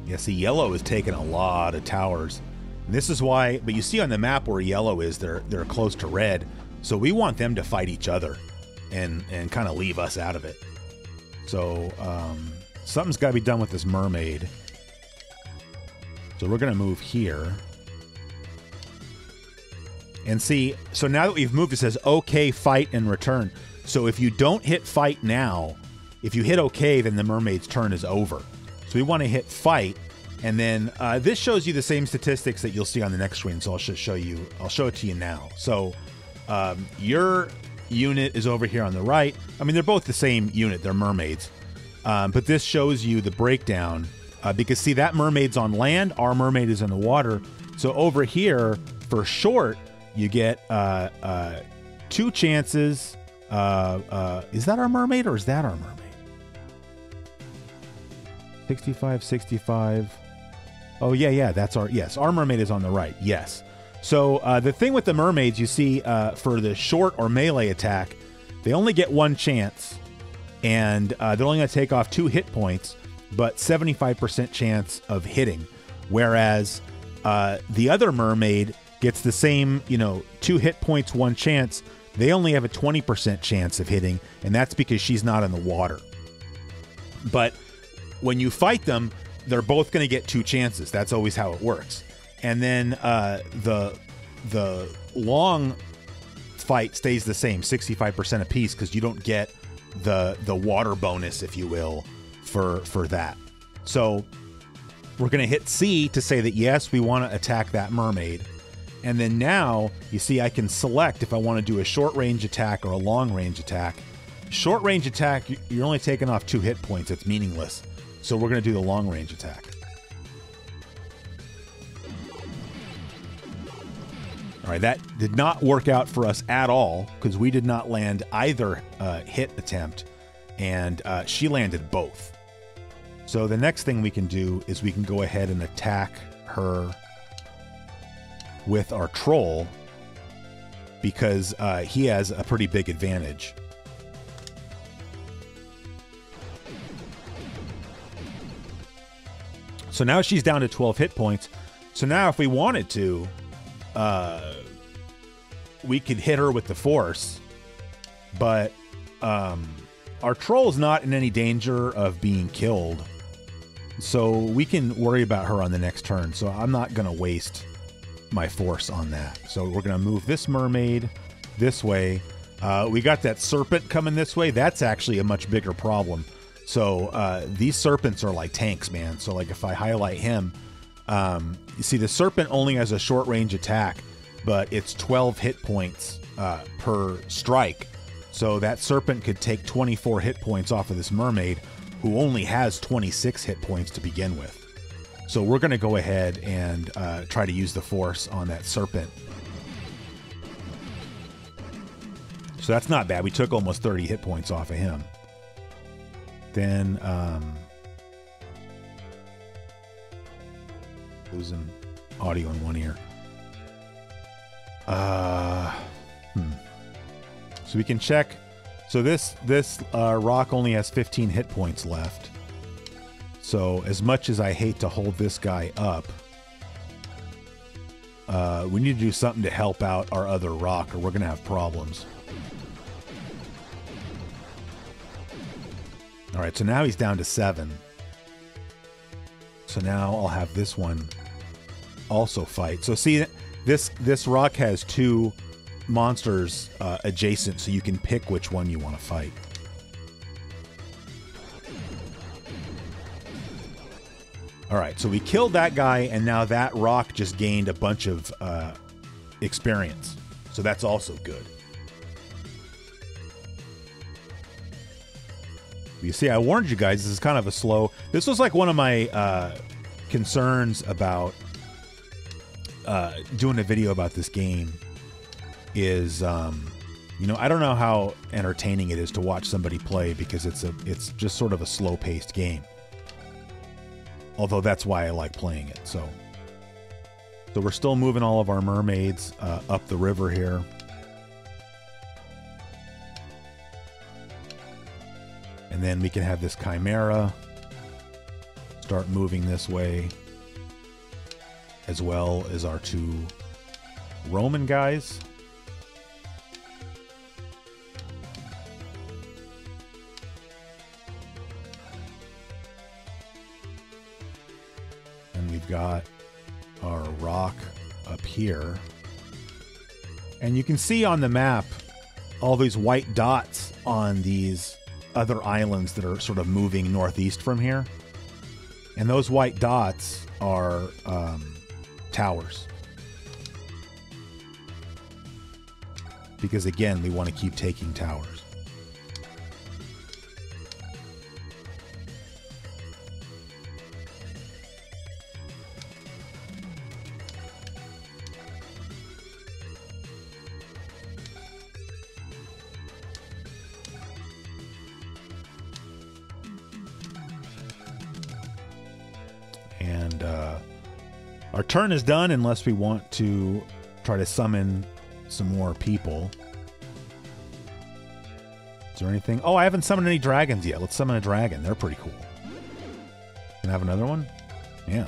Yeah, see, yellow is taking a lot of towers. And this is why, but you see on the map where yellow is, they're close to red. So we want them to fight each other and kind of leave us out of it. So something's got to be done with this mermaid. So we're going to move here. And see, so now that we've moved, it says, okay, fight and return. So if you don't hit fight now, if you hit okay, then the mermaid's turn is over. So we want to hit fight, and then this shows you the same statistics that you'll see on the next screen. So I'll show it to you now. So your unit is over here on the right. I mean, they're both the same unit. They're mermaids. But this shows you the breakdown because see, that mermaid's on land. Our mermaid is in the water. So over here for short, you get 2 chances. Is that our mermaid or is that our mermaid? 65, 65. Oh, yeah, that's our mermaid is on the right, yes. So the thing with the mermaids, you see, for the short or melee attack, they only get 1 chance, and they're only going to take off 2 hit points, but 75% chance of hitting, whereas the other mermaid gets the same, 2 hit points, 1 chance. They only have a 20% chance of hitting, and that's because she's not in the water. But when you fight them, they're both going to get 2 chances. That's always how it works. And then the long fight stays the same, 65% apiece, because you don't get the water bonus, if you will, for that. So we're going to hit C to say that, yes, we want to attack that mermaid. And then now, you see, I can select if I want to do a short range attack or a long range attack. Short range attack, you're only taking off 2 hit points. It's meaningless. So we're going to do the long range attack. All right, that did not work out for us at all because we did not land either hit attempt, and she landed both. So the next thing we can do is we can go ahead and attack her with our troll because he has a pretty big advantage. So now she's down to 12 hit points. So now if we wanted to, we could hit her with the force, but our troll's not in any danger of being killed. So we can worry about her on the next turn. So I'm not going to waste my force on that. So we're going to move this mermaid this way. We got that serpent coming this way. That's actually a much bigger problem. So these serpents are like tanks, man. So like if I highlight him, you see the serpent only has a short range attack, but it's 12 hit points per strike. So that serpent could take 24 hit points off of this mermaid, who only has 26 hit points to begin with. So we're going to go ahead and try to use the force on that serpent. So that's not bad. We took almost 30 hit points off of him. Then losing audio in one ear. So we can check. So this rock only has 15 hit points left. So as much as I hate to hold this guy up, we need to do something to help out our other rock, or we're going to have problems. All right, so now he's down to 7. So now I'll have this one also fight. So see, this rock has 2 monsters adjacent, so you can pick which one you want to fight. All right, so we killed that guy, and now that rock just gained a bunch of experience. So that's also good. You see, I warned you guys, this is kind of a slow... This was like one of my concerns about doing a video about this game is, you know, I don't know how entertaining it is to watch somebody play because it's just sort of a slow-paced game. Although that's why I like playing it. So we're still moving all of our mermaids up the river here. And then we can have this chimera start moving this way, as well as our 2 Roman guys. And we've got our rock up here. And you can see on the map all these white dots on these other islands that are sort of moving northeast from here. And those white dots are towers. Because again, we want to keep taking towers. And our turn is done unless we want to try to summon some more people. Is there anything? Oh, I haven't summoned any dragons yet. Let's summon a dragon. They're pretty cool. Can I have another one? Yeah.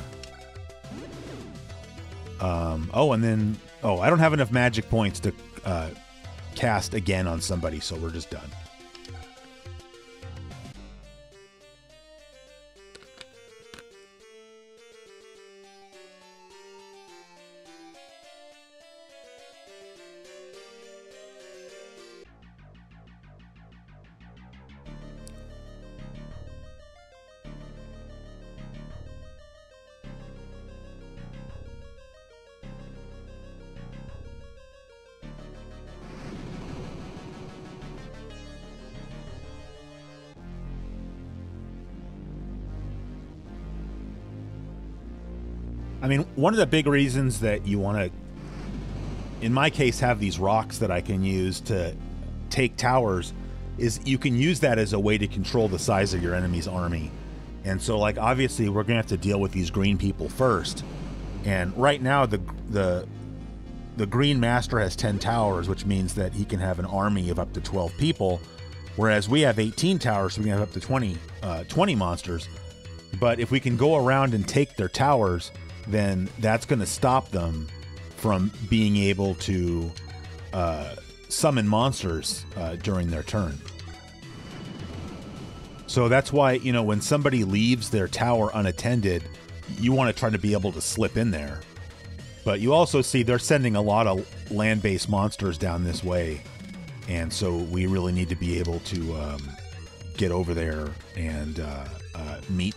Oh, and then... Oh, I don't have enough magic points to cast again on somebody, so we're just done. I mean, one of the big reasons that you want to, in my case, have these rocks that I can use to take towers is you can use that as a way to control the size of your enemy's army. And so, like, obviously, we're going to have to deal with these green people first. And right now, the Green Master has 10 towers, which means that he can have an army of up to 12 people, whereas we have 18 towers, so we can have up to 20 monsters. But if we can go around and take their towers, then that's going to stop them from being able to summon monsters during their turn. So that's why, you know, when somebody leaves their tower unattended, you want to try to be able to slip in there. But you also see they're sending a lot of land-based monsters down this way. And so we really need to be able to get over there and meet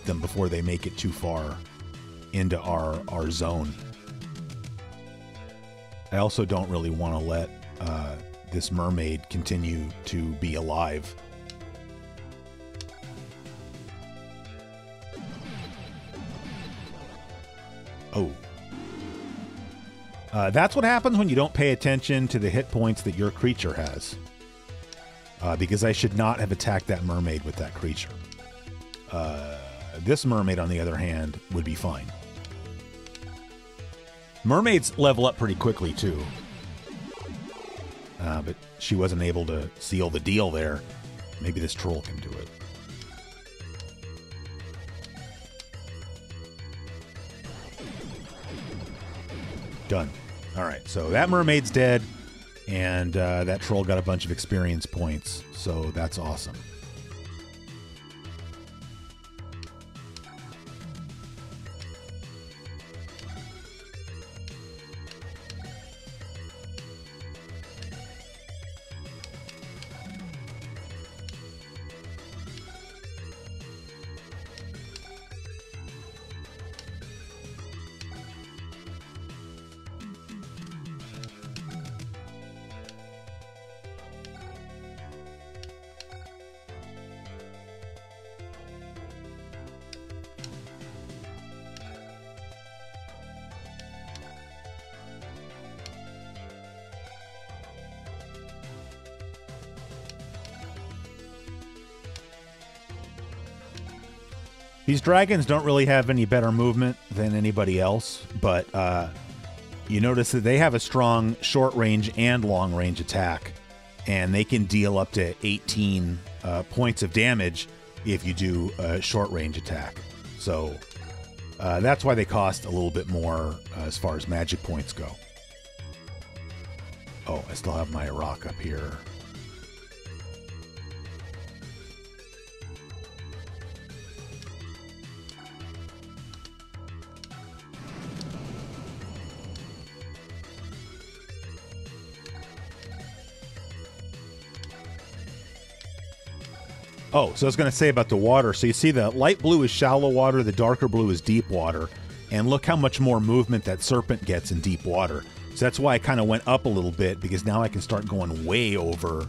them before they make it too far into our zone. I also don't really want to let this mermaid continue to be alive. Oh. That's what happens when you don't pay attention to the hit points that your creature has. Because I should not have attacked that mermaid with that creature. This mermaid, on the other hand, would be fine. Mermaids level up pretty quickly, too. But she wasn't able to seal the deal there. Maybe this troll can do it. Done. All right, so that mermaid's dead, and that troll got a bunch of experience points, so that's awesome. These dragons don't really have any better movement than anybody else, but you notice that they have a strong short-range and long-range attack, and they can deal up to 18 points of damage if you do a short-range attack. So that's why they cost a little bit more as far as magic points go. Oh, I still have my rock up here. Oh, so I was going to say about the water. So you see the light blue is shallow water, the darker blue is deep water. And look how much more movement that serpent gets in deep water. So that's why I kind of went up a little bit, because now I can start going way over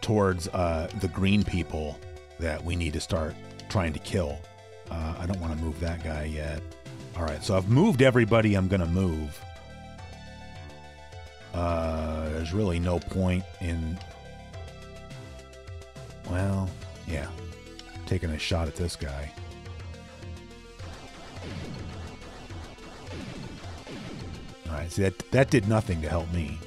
towards the green people that we need to start trying to kill. I don't want to move that guy yet. All right, so I've moved everybody I'm going to move. There's really no point in... Well, yeah. Taking a shot at this guy. Alright, see, that did nothing to help me.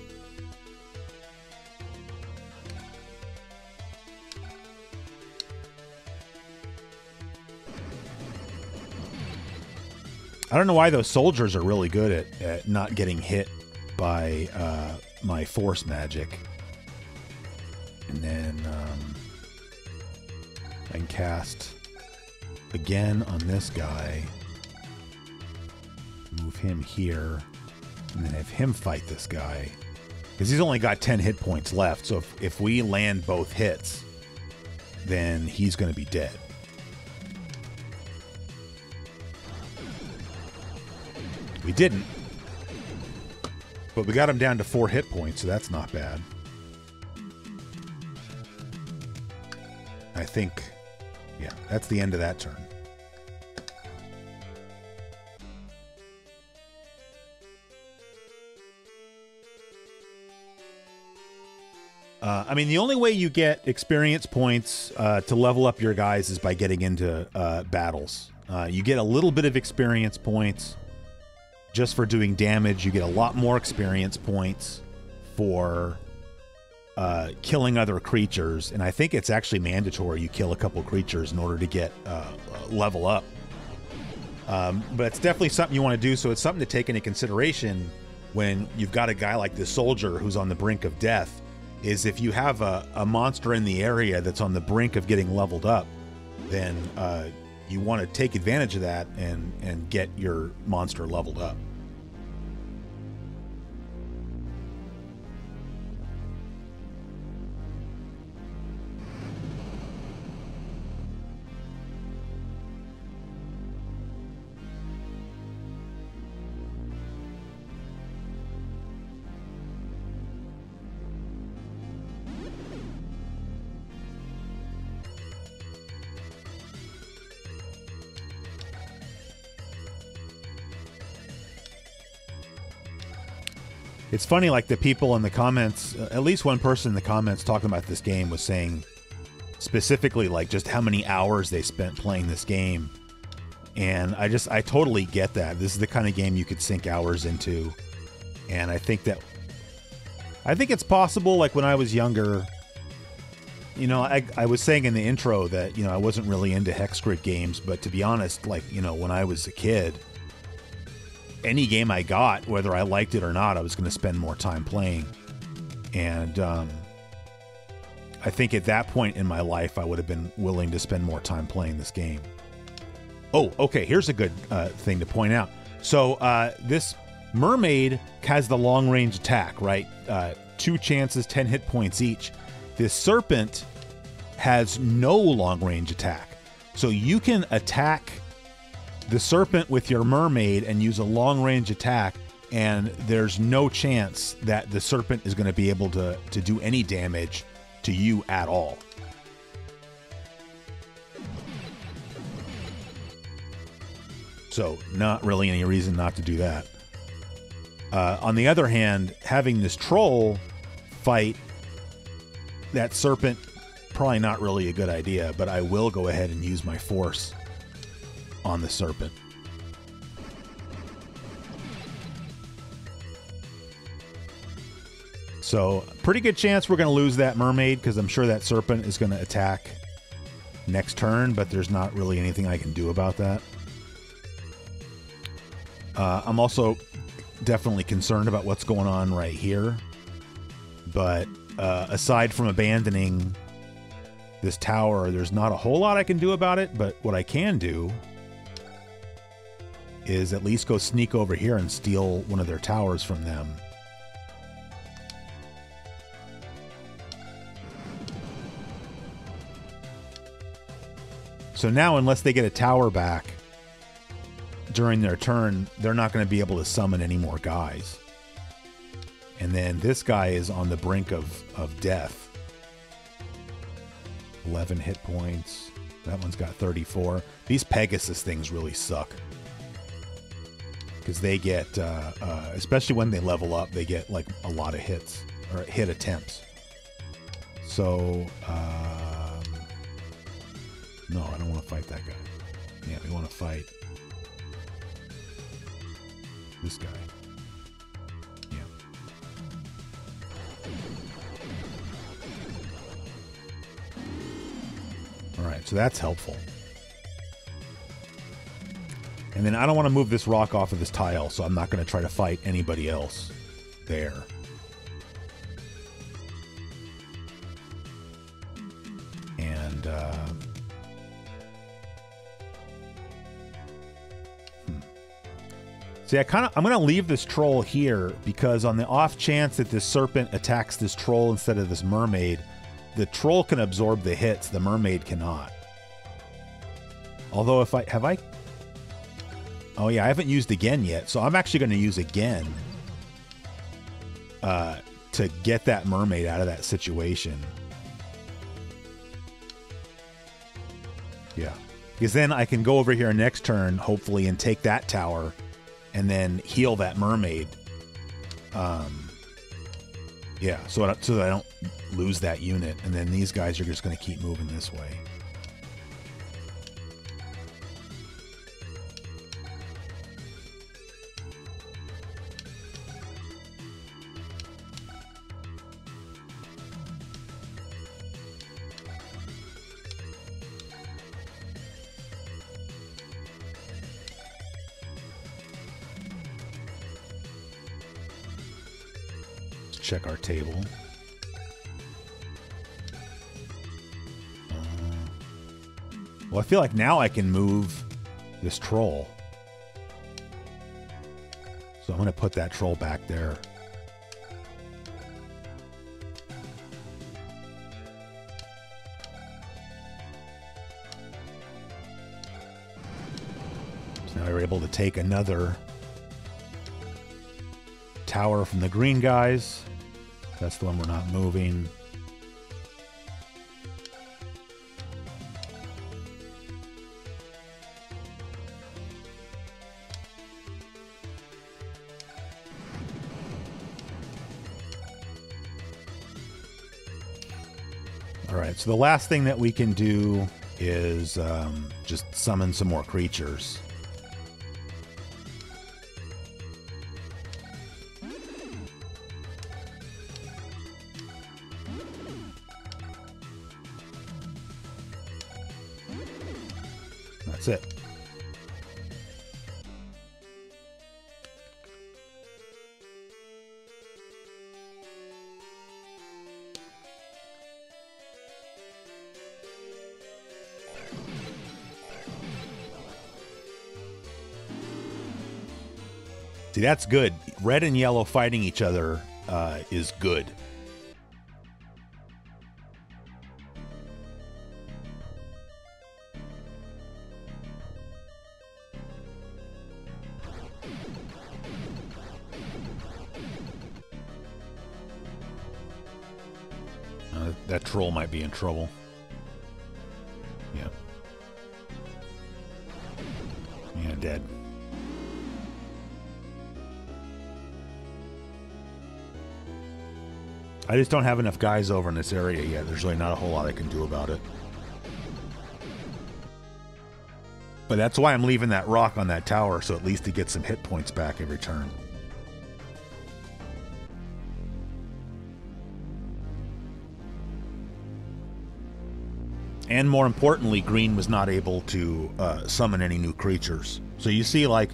I don't know why those soldiers are really good at not getting hit by my force magic. And then... I can cast again on this guy, move him here, and then have him fight this guy. Because he's only got 10 hit points left, so if we land both hits, then he's going to be dead. We didn't. But we got him down to 4 hit points, so that's not bad. I think... Yeah, that's the end of that turn. I mean, the only way you get experience points to level up your guys is by getting into battles. You get a little bit of experience points just for doing damage. You get a lot more experience points for killing other creatures, and I think it's actually mandatory you kill a couple creatures in order to get level up. But it's definitely something you want to do, so it's something to take into consideration when you've got a guy like this soldier who's on the brink of death, is if you have a monster in the area that's on the brink of getting leveled up, then you want to take advantage of that and get your monster leveled up. It's funny, like the people in the comments, at least one person in the comments talking about this game was saying specifically like just how many hours they spent playing this game. And I totally get that. This is the kind of game you could sink hours into. And I think it's possible, like when I was younger, you know, I was saying in the intro that, you know, I wasn't really into hex grid games, but to be honest, like, you know, when I was a kid, any game I got, whether I liked it or not, I was going to spend more time playing. And I think at that point in my life, I would have been willing to spend more time playing this game. Oh, okay, here's a good thing to point out. So this mermaid has the long-range attack, right? 2 chances, 10 hit points each. This serpent has no long-range attack. So you can attack the serpent with your mermaid and use a long-range attack, and there's no chance that the serpent is going to be able to do any damage to you at all. So not really any reason not to do that. On the other hand, having this troll fight that serpent, probably not really a good idea, but I will go ahead and use my force on the serpent. So pretty good chance we're going to lose that mermaid, because I'm sure that serpent is going to attack next turn, but there's not really anything I can do about that. I'm also definitely concerned about what's going on right here, but aside from abandoning this tower, there's not a whole lot I can do about it. But what I can do is at least go sneak over here and steal one of their towers from them. So now, unless they get a tower back during their turn, they're not going to be able to summon any more guys. And then this guy is on the brink of death. 11 hit points. That one's got 34. These Pegasus things really suck, because they get, especially when they level up, they get like a lot of hits, or hit attempts. So, no, I don't want to fight that guy. Yeah, we want to fight this guy. Yeah. All right, so that's helpful. And then I don't want to move this rock off of this tile, so I'm not going to try to fight anybody else there. And see, I'm going to leave this troll here, because on the off chance that this serpent attacks this troll instead of this mermaid, the troll can absorb the hits, the mermaid cannot. Although if I oh yeah, I haven't used again yet, so I'm actually going to use again to get that mermaid out of that situation. Yeah, because then I can go over here next turn, hopefully, and take that tower, and then heal that mermaid. Yeah, so that I don't lose that unit, and then these guys are just going to keep moving this way. check our table. Well, I feel like now I can move this troll. So I'm going to put that troll back there. So now we're able to take another tower from the green guys. That's the one we're not moving. Alright, so the last thing that we can do is just summon some more creatures. That's it. See, that's good. Red and yellow fighting each other is good. That troll might be in trouble. Yeah. Yeah, dead. I just don't have enough guys over in this area yet. There's really not a whole lot I can do about it. But that's why I'm leaving that rock on that tower, so at least it gets some hit points back every turn. And more importantly, green was not able to summon any new creatures. So you see, like,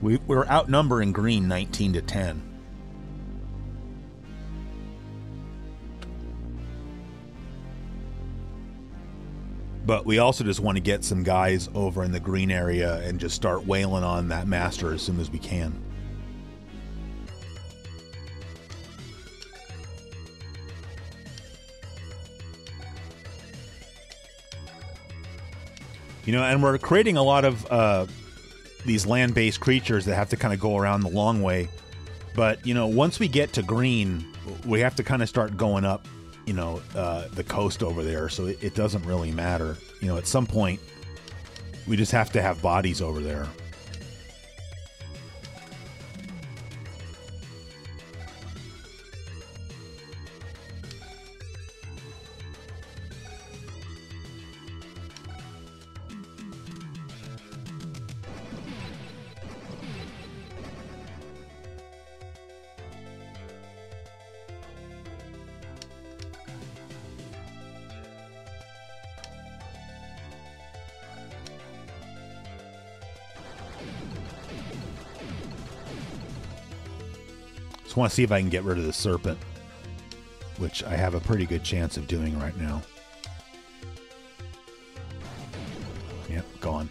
we're outnumbering green 19 to 10. But we also just want to get some guys over in the green area and just start wailing on that master as soon as we can. You know, and we're creating a lot of these land-based creatures that have to kind of go around the long way. But, you know, once we get to green, we have to kind of start going up, you know, the coast over there, so it doesn't really matter. You know, at some point, we just have to have bodies over there. Just want to see if I can get rid of the serpent, which I have a pretty good chance of doing right now. Yep, gone.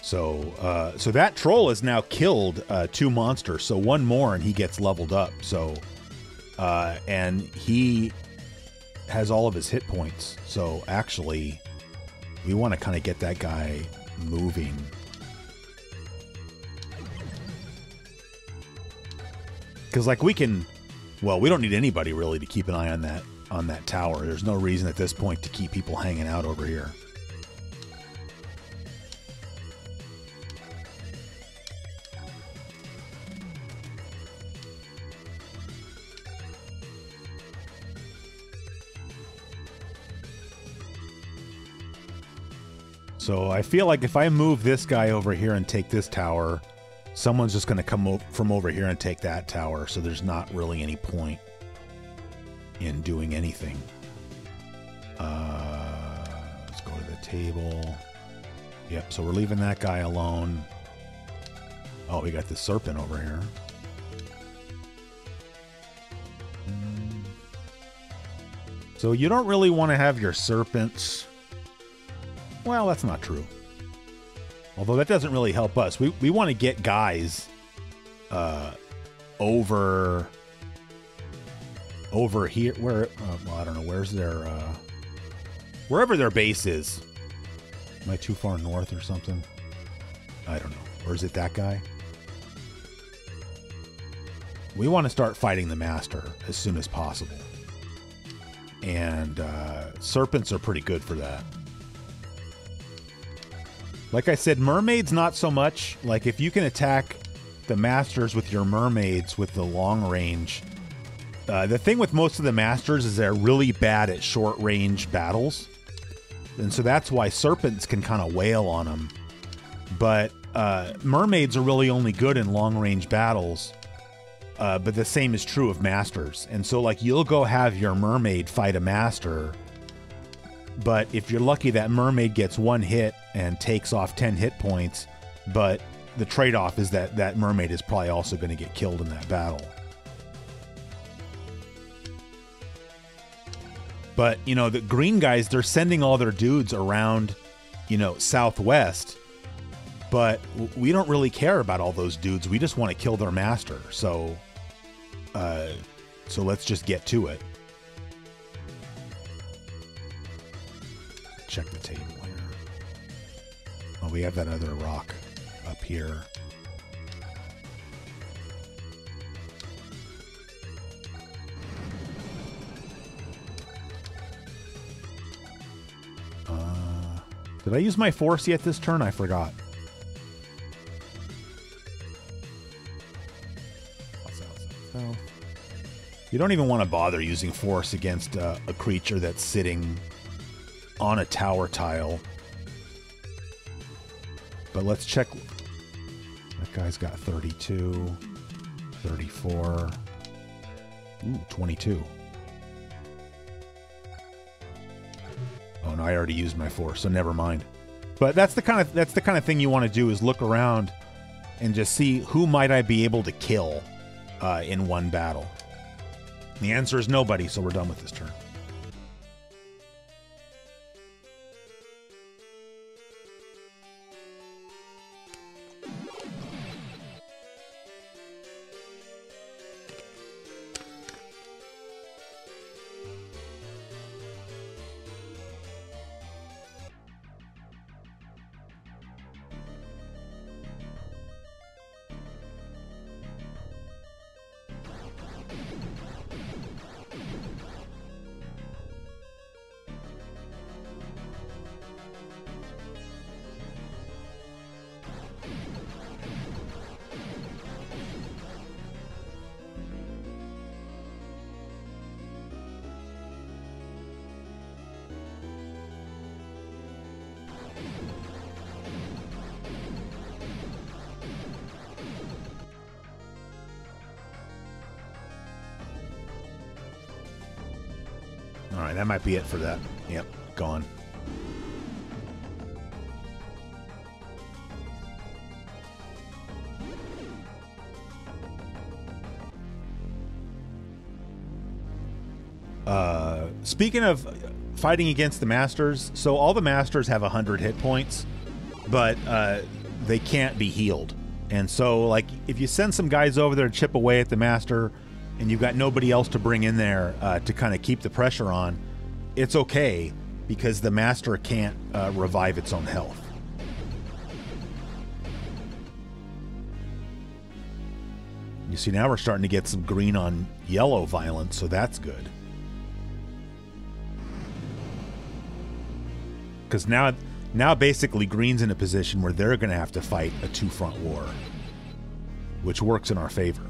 So, so that troll has now killed 2 monsters. So one more and he gets leveled up. So, and he has all of his hit points. So actually, we want to kind of get that guy moving. Because, like, we can, well, we don't need anybody really to keep an eye on that tower. There's no reason at this point to keep people hanging out over here. So I feel like if I move this guy over here and take this tower, someone's just going to come from over here and take that tower, so there's not really any point in doing anything. Let's go to the table. Yep, so we're leaving that guy alone. Oh, we got the serpent over here. So you don't really want to have your serpents. Well, that's not true. Although that doesn't really help us. We want to get guys over here. Where? Well, I don't know. Where's their wherever their base is. Am I too far north or something? I don't know. Or is it that guy? We want to start fighting the master as soon as possible. And serpents are pretty good for that. Like I said, mermaids not so much. Like if you can attack the masters with your mermaids with the long range. The thing with most of the masters is they're really bad at short range battles. And so that's why serpents can kind of wail on them. But mermaids are really only good in long range battles. But the same is true of masters. And so like you'll go have your mermaid fight a master. But if you're lucky, that mermaid gets one hit and takes off 10 hit points. But the trade-off is that that mermaid is probably also going to get killed in that battle. But, you know, the green guys, they're sending all their dudes around, you know, southwest. But we don't really care about all those dudes. We just want to kill their master. So let's just get to it. Check the table here. Oh, we have that other rock up here. Did I use my force yet this turn? I forgot. You don't even want to bother using force against a creature that's sitting on a tower tile. But let's check. That guy's got 32, 34, 22. Oh no, I already used my force, so never mind. But that's the kind of thing you want to do, is look around and just see who might I be able to kill in one battle. The answer is nobody, so we're done with this turn. All right, that might be it for that. Yep, gone. Speaking of fighting against the masters, so all the masters have 100 hit points, but they can't be healed. And so, like, if you send some guys over there to chip away at the master, and you've got nobody else to bring in there to kind of keep the pressure on, it's okay, because the master can't revive its own health. You see, now we're starting to get some green on yellow violence, so that's good. Because now basically green's in a position where they're going to have to fight a two-front war, which works in our favor.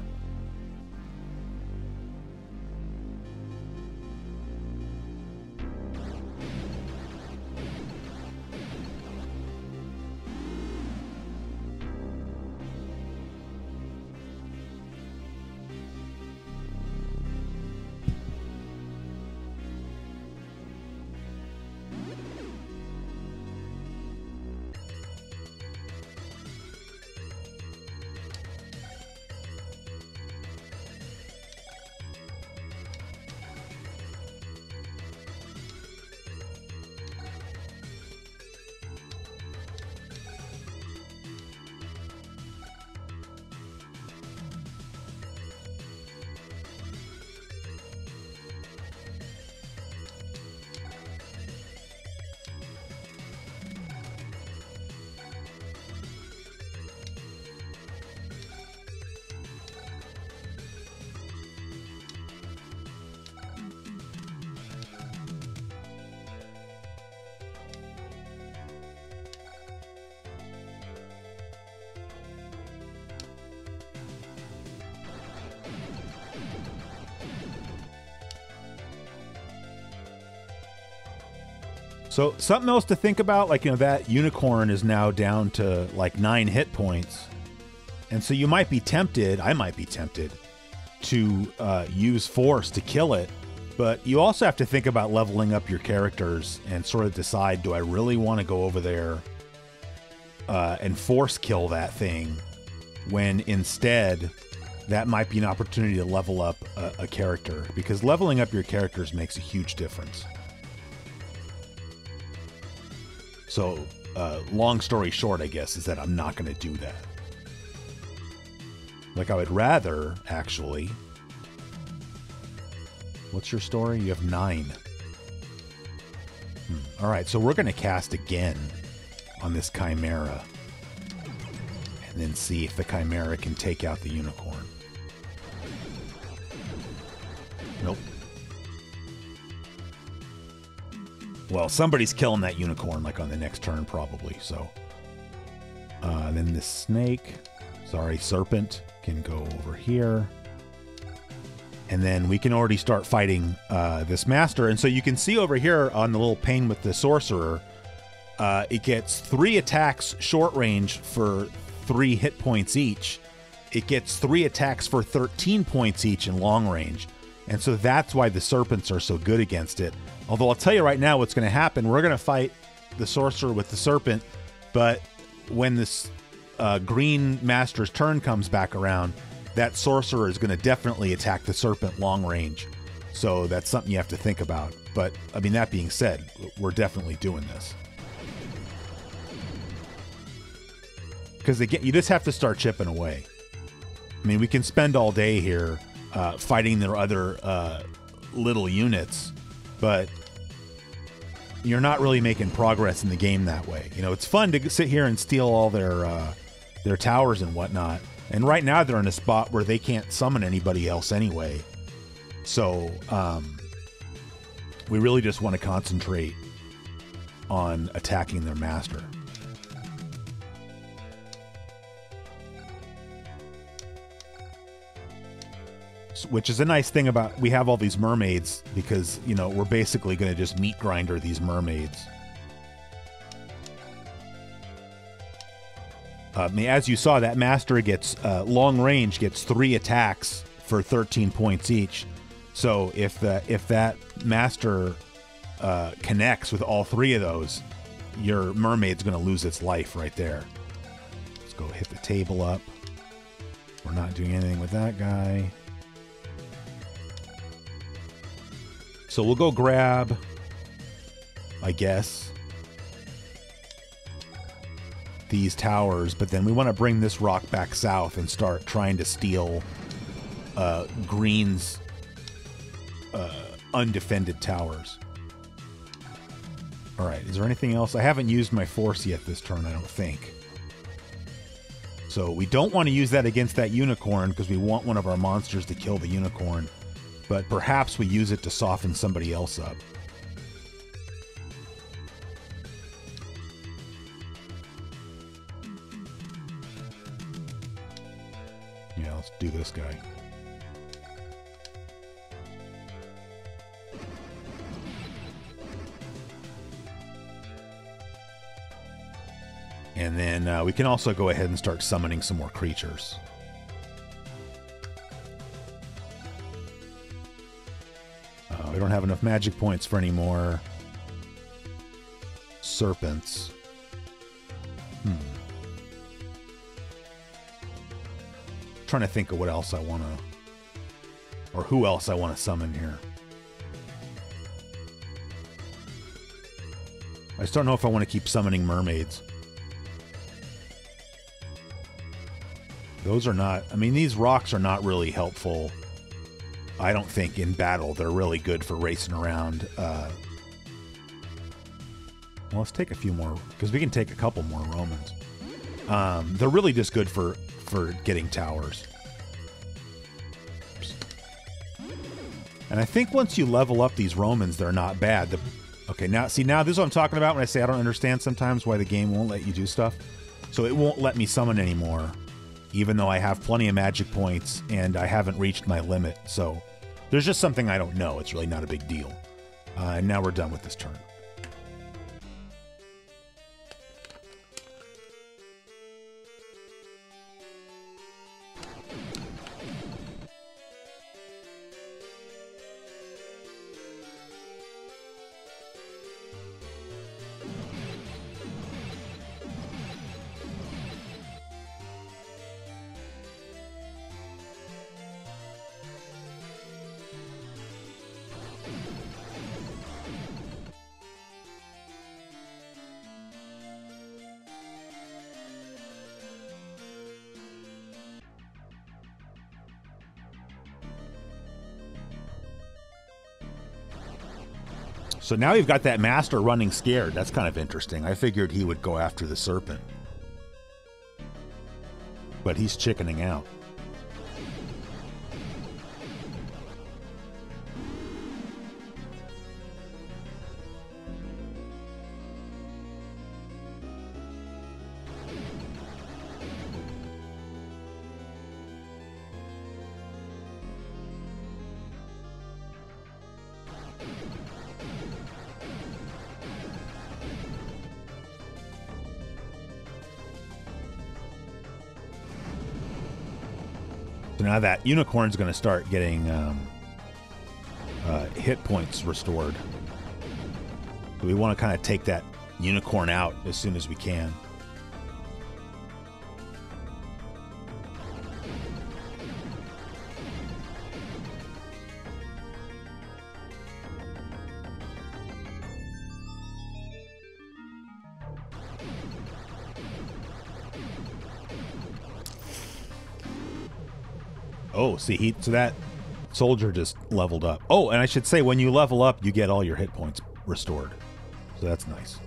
So something else to think about, like, that unicorn is now down to like 9 hit points. And so you might be tempted, I might be tempted, to use force to kill it. But you also have to think about leveling up your characters and sort of decide, do I really want to go over there and force kill that thing, when instead that might be an opportunity to level up a character, because leveling up your characters makes a huge difference. So, long story short, I guess, is that I'm not going to do that. Like, I would rather, actually... What's your story? You have 9. All right, so we're going to cast again on this Chimera. And then see if the Chimera can take out the unicorn. Nope. Well, somebody's killing that unicorn, like, on the next turn, probably, so... then this snake... Sorry, serpent can go over here. And then we can already start fighting this master. And so you can see over here on the little pane with the sorcerer, it gets 3 attacks short range for 3 hit points each. It gets 3 attacks for 13 points each in long range. And so that's why the serpents are so good against it. Although I'll tell you right now what's going to happen. We're going to fight the sorcerer with the serpent, but when this green master's turn comes back around, that sorcerer is going to definitely attack the serpent long range. So that's something you have to think about. But, I mean, that being said, we're definitely doing this. Because, again, you just have to start chipping away. I mean, we can spend all day here fighting their other little units, but you're not really making progress in the game that way. It's fun to sit here and steal all their towers and whatnot. And right now they're in a spot where they can't summon anybody else anyway. So we really just want to concentrate on attacking their master. Which is a nice thing about, we have all these mermaids because, we're basically going to just meat grinder these mermaids. As you saw, that master gets long range, gets 3 attacks for 13 points each. So if that master connects with all 3 of those, your mermaid's going to lose its life right there. Let's go hit the table up. We're not doing anything with that guy. So we'll go grab, I guess, these towers, but then we want to bring this rock back south and start trying to steal Green's undefended towers. All right, is there anything else? I haven't used my force yet this turn, I don't think. So we don't want to use that against that unicorn because we want one of our monsters to kill the unicorn, but perhaps we use it to soften somebody else up. Yeah, let's do this guy. And then we can also go ahead and start summoning some more creatures. We don't have enough magic points for any more serpents. Trying to think of what else I want to, or who else I want to summon here. I just don't know if I want to keep summoning mermaids. Those are not, I mean, these rocks are not really helpful, I don't think, in battle. They're really good for racing around. Well, let's take a few more, because we can take a couple more Romans. They're really just good for getting towers. Oops. And I think once you level up these Romans, they're not bad. Okay, now this is what I'm talking about when I say I don't understand sometimes why the game won't let you do stuff. So it won't let me summon anymore, even though I have plenty of magic points and I haven't reached my limit. So there's just something I don't know. It's really not a big deal. And now we're done with this turn. So now you've got that master running scared. That's kind of interesting. I figured he would go after the serpent. But he's chickening out. So now that unicorn's going to start getting hit points restored. So we want to kind of take that unicorn out as soon as we can. Oh, see, so that soldier just leveled up. Oh, and I should say, when you level up, you get all your hit points restored. So that's nice.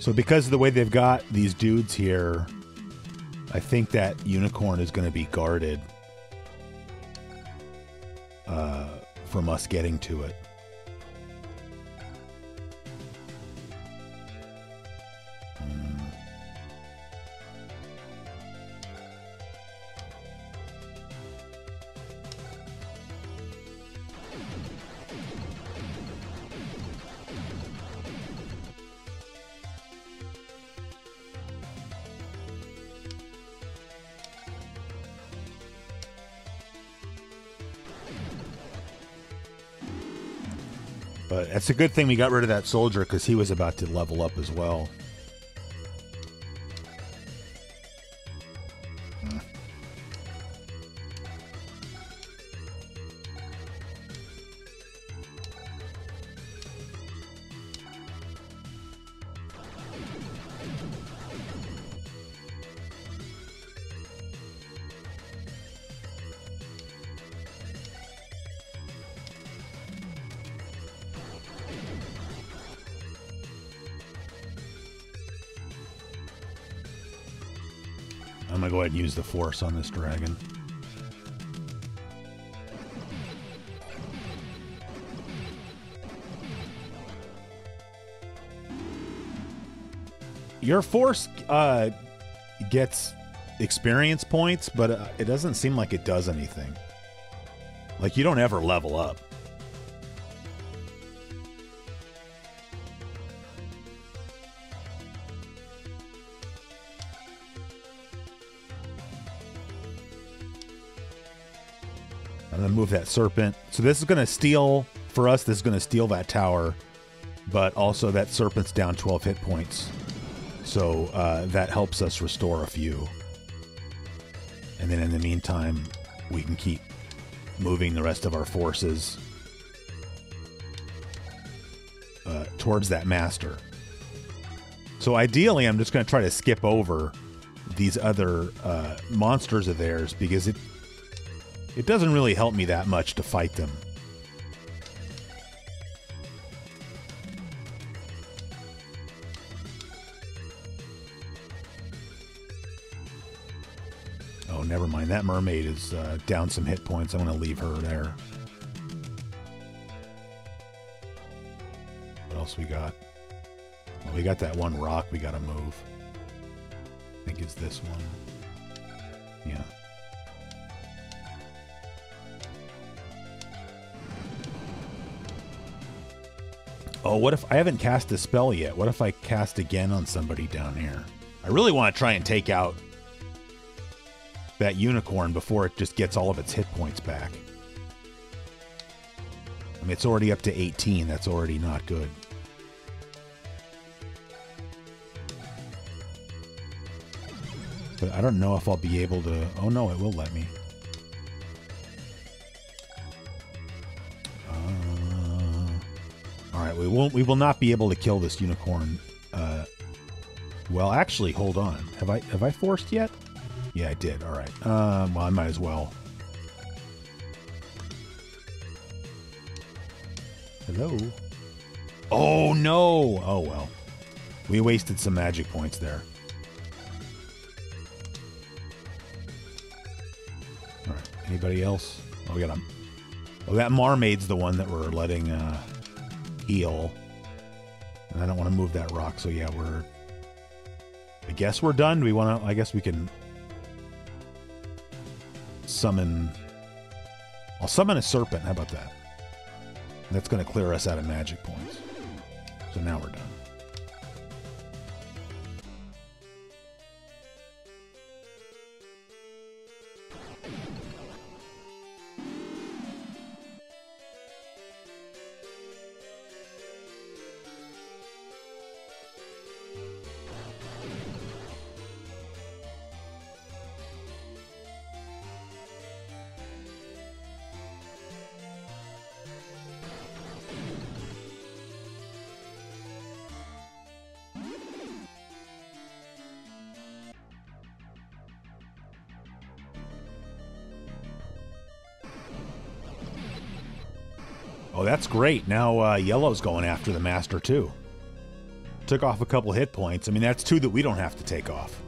So because of the way they've got these dudes here, I think that unicorn is going to be guarded from us getting to it. But it's a good thing we got rid of that soldier because he was about to level up as well. I'm gonna go ahead and use the force on this dragon. Your force gets experience points, but it doesn't seem like it does anything. Like, you don't ever level up. I'm going to move that serpent. So this is going to steal, for us, this is going to steal that tower, but also that serpent's down 12 hit points. So that helps us restore a few. And then in the meantime, we can keep moving the rest of our forces towards that master. So ideally, I'm just going to try to skip over these other monsters of theirs because it doesn't really help me that much to fight them. Oh, never mind. That mermaid is down some hit points. I'm going to leave her there. What else we got? Well, we got that one rock we got to move. I think it's this one. Yeah. Oh, what if I haven't cast a spell yet? What if I cast again on somebody down here? I really want to try and take out that unicorn before it just gets all of its hit points back. I mean, it's already up to 18. That's already not good. But I don't know if I'll be able to... Oh, no, it will let me. All right, we will not be able to kill this unicorn. Well, actually, hold on. Have I forced yet? Yeah, I did. All right. Well, I might as well. Hello? Oh, no! Oh, well. We wasted some magic points there. All right. Anybody else? Oh, we got a... Oh, that Marmaid's the one that we're letting heal. And I don't want to move that rock, so yeah, we're... I guess we're done. Do we want to... I guess we can... summon... I'll summon a serpent. How about that? That's going to clear us out of magic points. So now we're done. Oh, that's great. Now Yellow's going after the Master, too. Took off a couple hit points. I mean, that's two that we don't have to take off.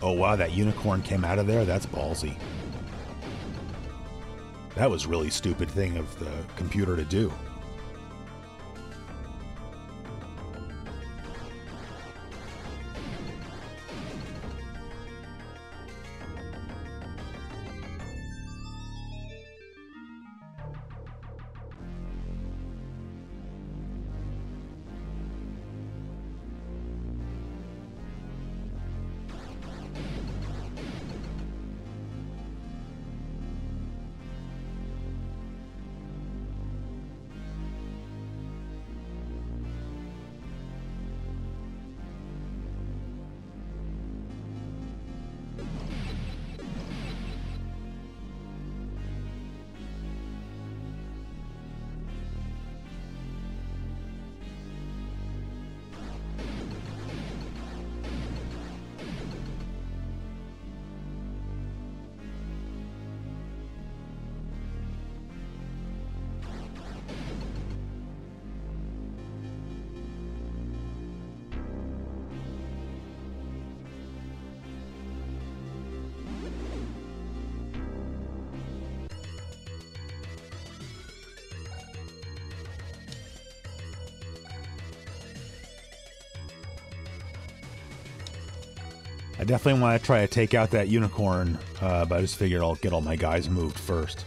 Oh, wow, that unicorn came out of there? That's ballsy. That was really stupid thing of the computer to do. I definitely want to try to take out that unicorn, but I just figured I'll get all my guys moved first.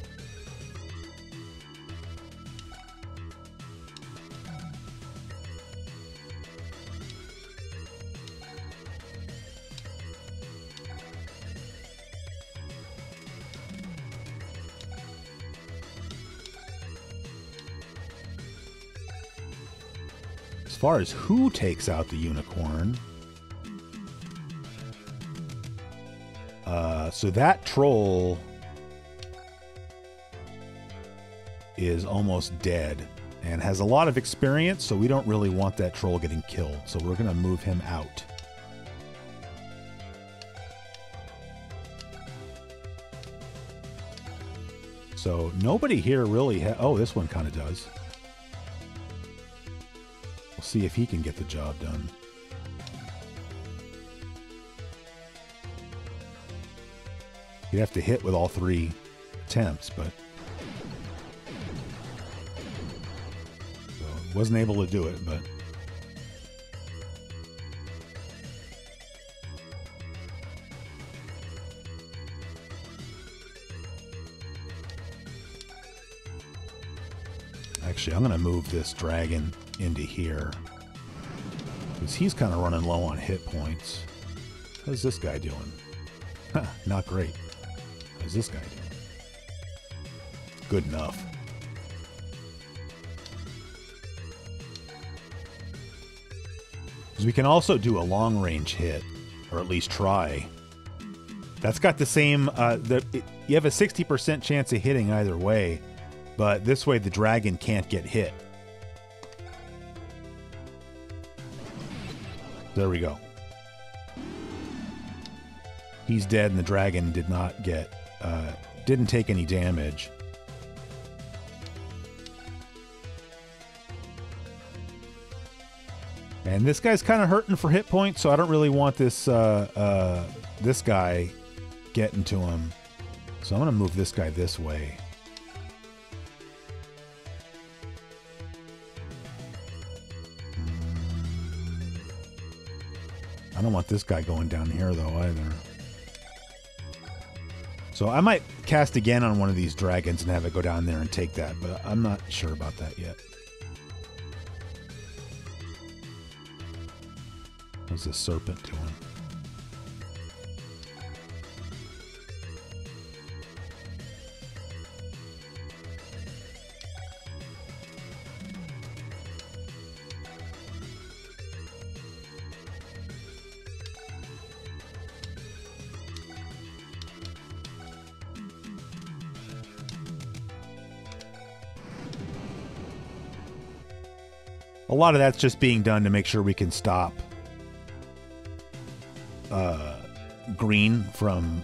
As far as who takes out the unicorn, so that troll is almost dead and has a lot of experience, so we don't really want that troll getting killed. So we're going to move him out. So nobody here really oh, this one kind of does. We'll see if he can get the job done. You'd have to hit with all 3 attempts, but so wasn't able to do it, but actually I'm gonna move this dragon into here because he's kind of running low on hit points. How's this guy doing? Huh, not great. How's this guy doing? Good enough. Because we can also do a long range hit, or at least try. That's got the same. You have a 60% chance of hitting either way, but this way the dragon can't get hit. There we go. He's dead, and the dragon did not get, didn't take any damage. And this guy's kind of hurting for hit points, so I don't really want this this guy getting to him. So I'm going to move this guy this way. I don't want this guy going down here, though, either. So I might cast again on one of these dragons and have it go down there and take that, but I'm not sure about that yet. What's this serpent doing? A lot of that's just being done to make sure we can stop green from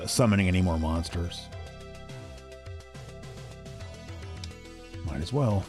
summoning any more monsters. Might as well.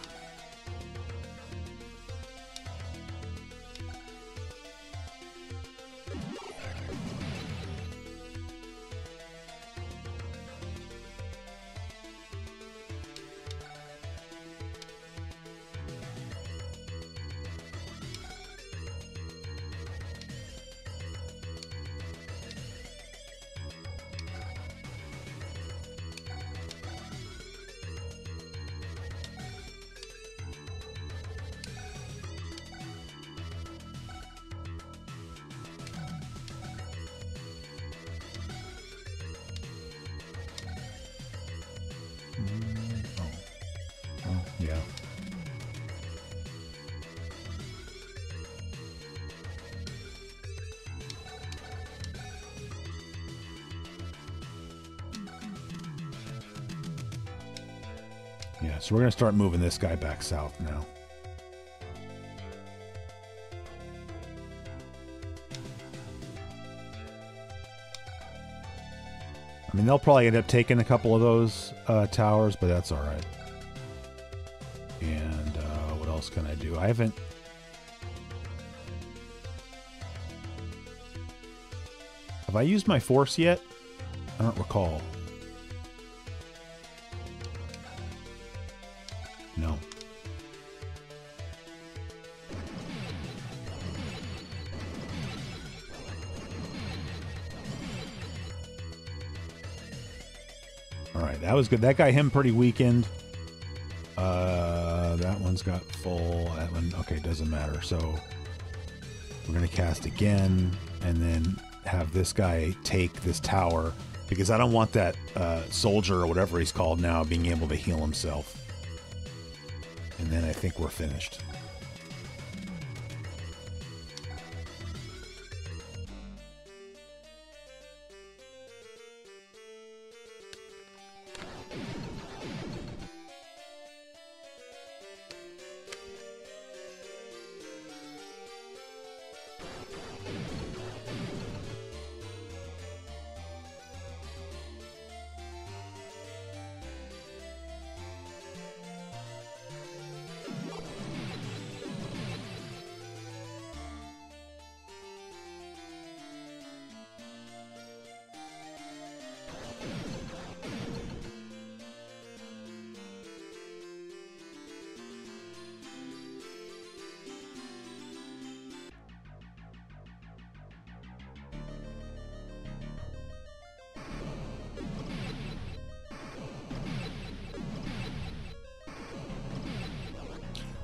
Yeah. Yeah, so we're going to start moving this guy back south now. I mean, they'll probably end up taking a couple of those towers, but that's all right. And what else can I do? I haven't... Have I used my force yet? I don't recall. No. All right, that was good. That got him pretty weakened. That one's got full. That one, okay, doesn't matter. So we're going to cast again and then have this guy take this tower because I don't want that soldier or whatever he's called now being able to heal himself. And then I think we're finished.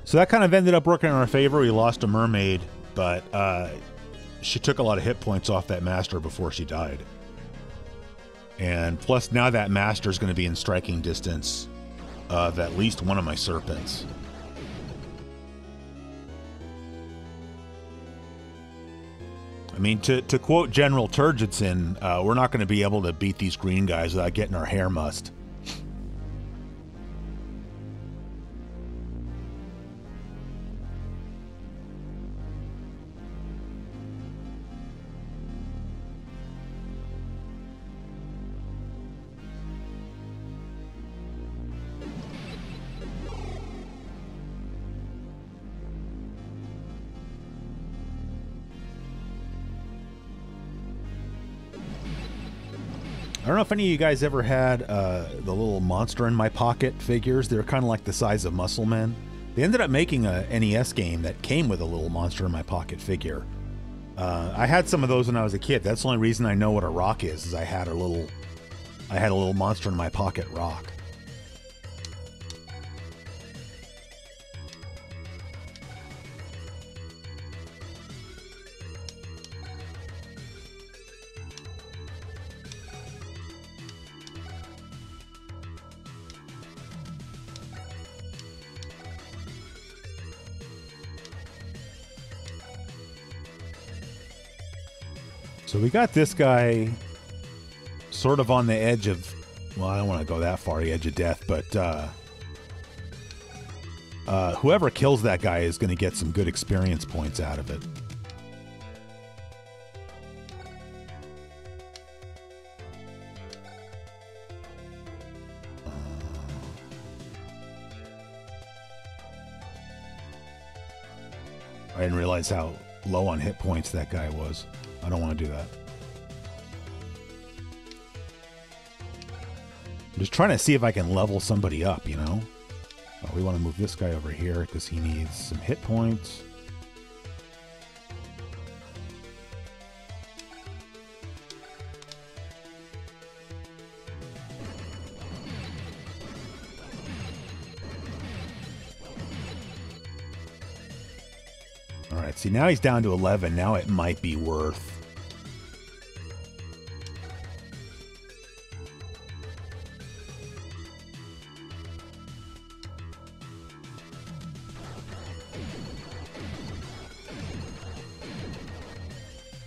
So that kind of ended up working in our favor. We lost a mermaid, but she took a lot of hit points off that master before she died. And plus, now that master is going to be in striking distance of at least one of my serpents. I mean, to quote General Turgidson, we're not going to be able to beat these green guys without getting our hair mussed. I don't know if any of you guys ever had the little monster in my pocket figures. They're kind of like the size of Muscle Men. They ended up making a NES game that came with a little monster in my pocket figure. I had some of those when I was a kid. That's the only reason I know what a rock is I had a little monster in my pocket rock. So we got this guy sort of on the edge of, well, I don't want to go that far, the edge of death, but whoever kills that guy is going to get some good experience points out of it. I didn't realize how low on hit points that guy was. I don't want to do that. I'm just trying to see if I can level somebody up, you know? Oh, we want to move this guy over here because he needs some hit points. All right, see, now he's down to 11. Now it might be worth...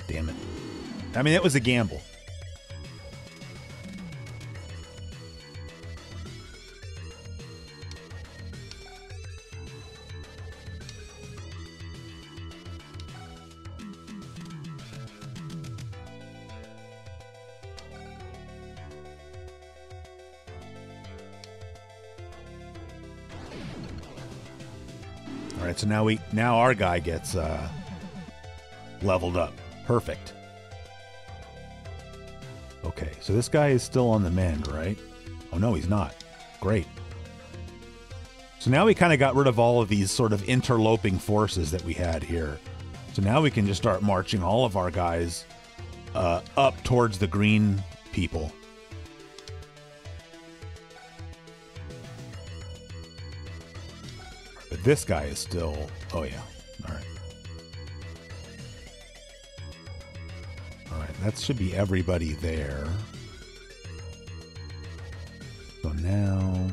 Damn it. I mean, it was a gamble. All right, so now our guy gets leveled up. Perfect. Okay, so this guy is still on the mend, right? Oh, no, he's not. Great. So now we kind of got rid of all of these sort of interloping forces that we had here. So now we can just start marching all of our guys up towards the green people. But this guy is still... Oh, yeah. All right. All right, that should be everybody there. So now...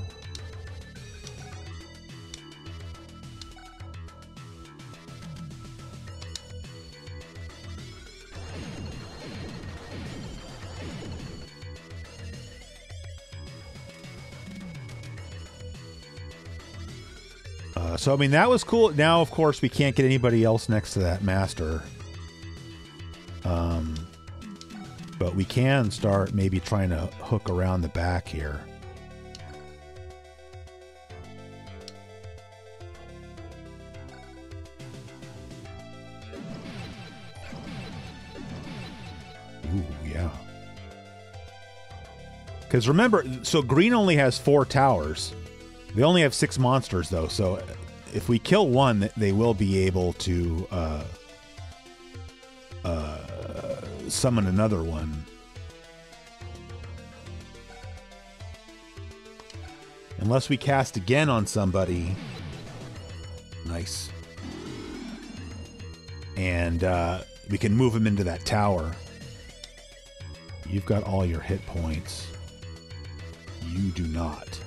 So, I mean, that was cool. Now, of course, we can't get anybody else next to that master. But we can start maybe trying to hook around the back here. Ooh, yeah. Because remember, so green only has 4 towers. They only have 6 monsters, though. So if we kill one, they will be able to summon another one. Unless we cast again on somebody. Nice. And we can move him into that tower. You've got all your hit points. You do not.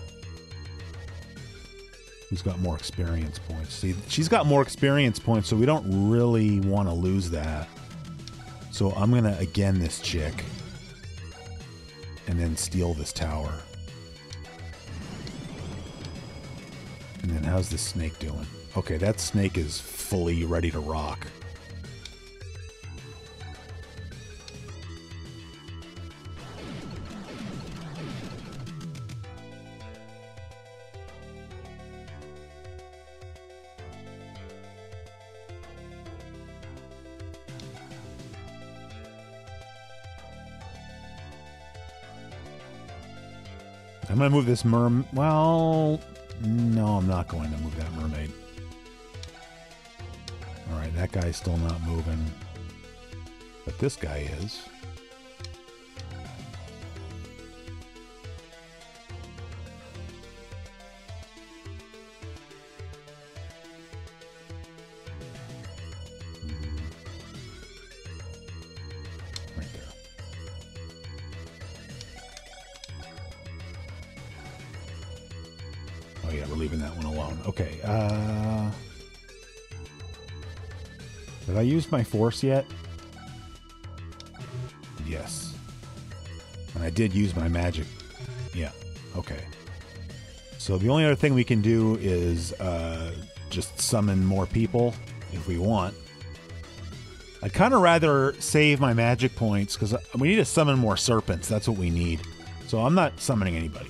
Who's got more experience points? See, she's got more experience points, so we don't really want to lose that. So I'm going to again this chick. And then steal this tower. And then how's this snake doing? Okay, that snake is fully ready to rock. I'm going to move this well, no, I'm not going to move that mermaid. Alright, that guy's still not moving. But this guy is. Right there. Oh yeah, we're leaving that one alone. Okay, did I use my force yet? Yes. And I did use my magic. Yeah, okay. So the only other thing we can do is just summon more people if we want. I'd kind of rather save my magic points because we need to summon more serpents. That's what we need. So I'm not summoning anybody.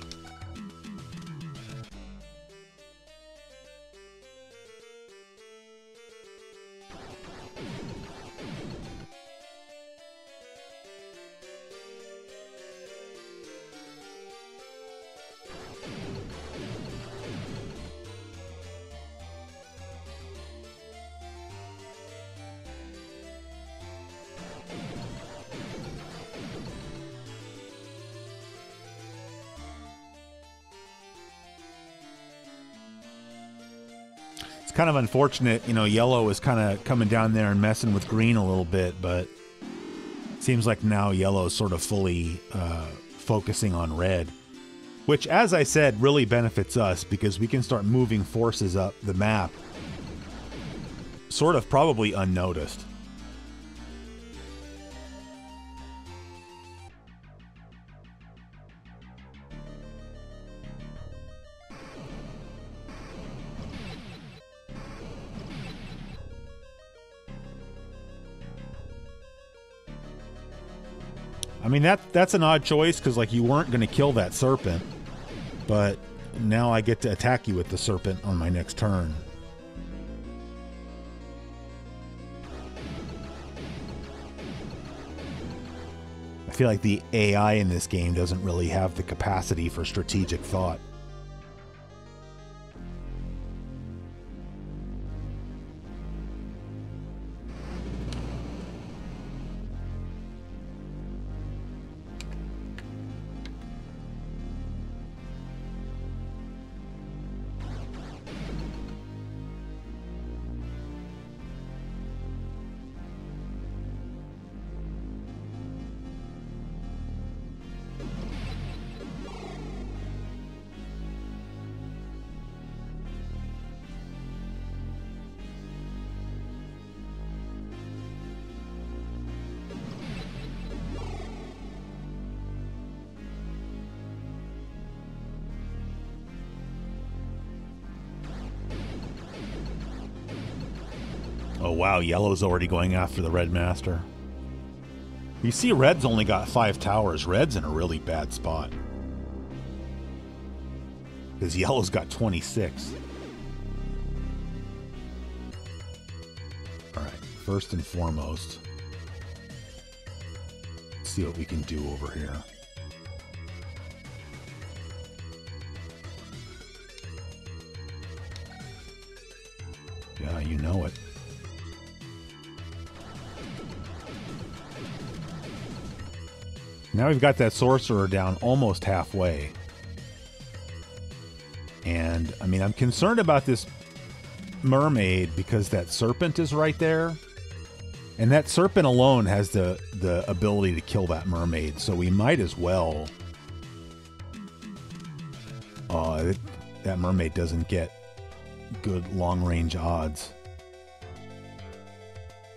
Kind of unfortunate, you know, yellow is kind of coming down there and messing with green a little bit, but it seems like now yellow is sort of fully focusing on red, which, as I said, really benefits us because we can start moving forces up the map sort of probably unnoticed. I mean, that's an odd choice because, like, you weren't going to kill that serpent, but now I get to attack you with the serpent on my next turn. I feel like the AI in this game doesn't really have the capacity for strategic thought. Oh, wow. Yellow's already going after the Red Master. You see Red's only got 5 towers. Red's in a really bad spot. Because Yellow's got 26. Alright, first and foremost, let's see what we can do over here. Yeah, you know it. Now we've got that sorcerer down almost halfway. And, I mean, I'm concerned about this mermaid because that serpent is right there. And that serpent alone has the ability to kill that mermaid. So we might as well... that mermaid doesn't get good long-range odds.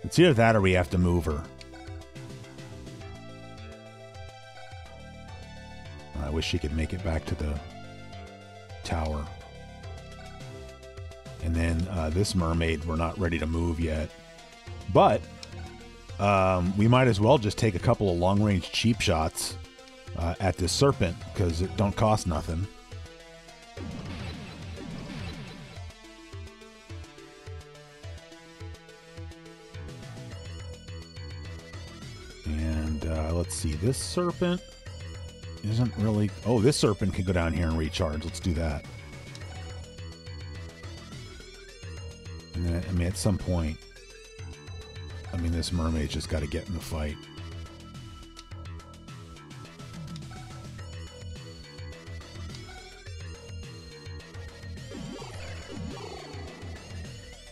It's either that or we have to move her. I wish she could make it back to the tower. And then this mermaid, we're not ready to move yet. But we might as well just take a couple of long-range cheap shots at this serpent, because it don't cost nothing. And let's see, this serpent isn't really... Oh, this serpent can go down here and recharge. Let's do that. And then, I mean, at some point... I mean, this mermaid just got to get in the fight.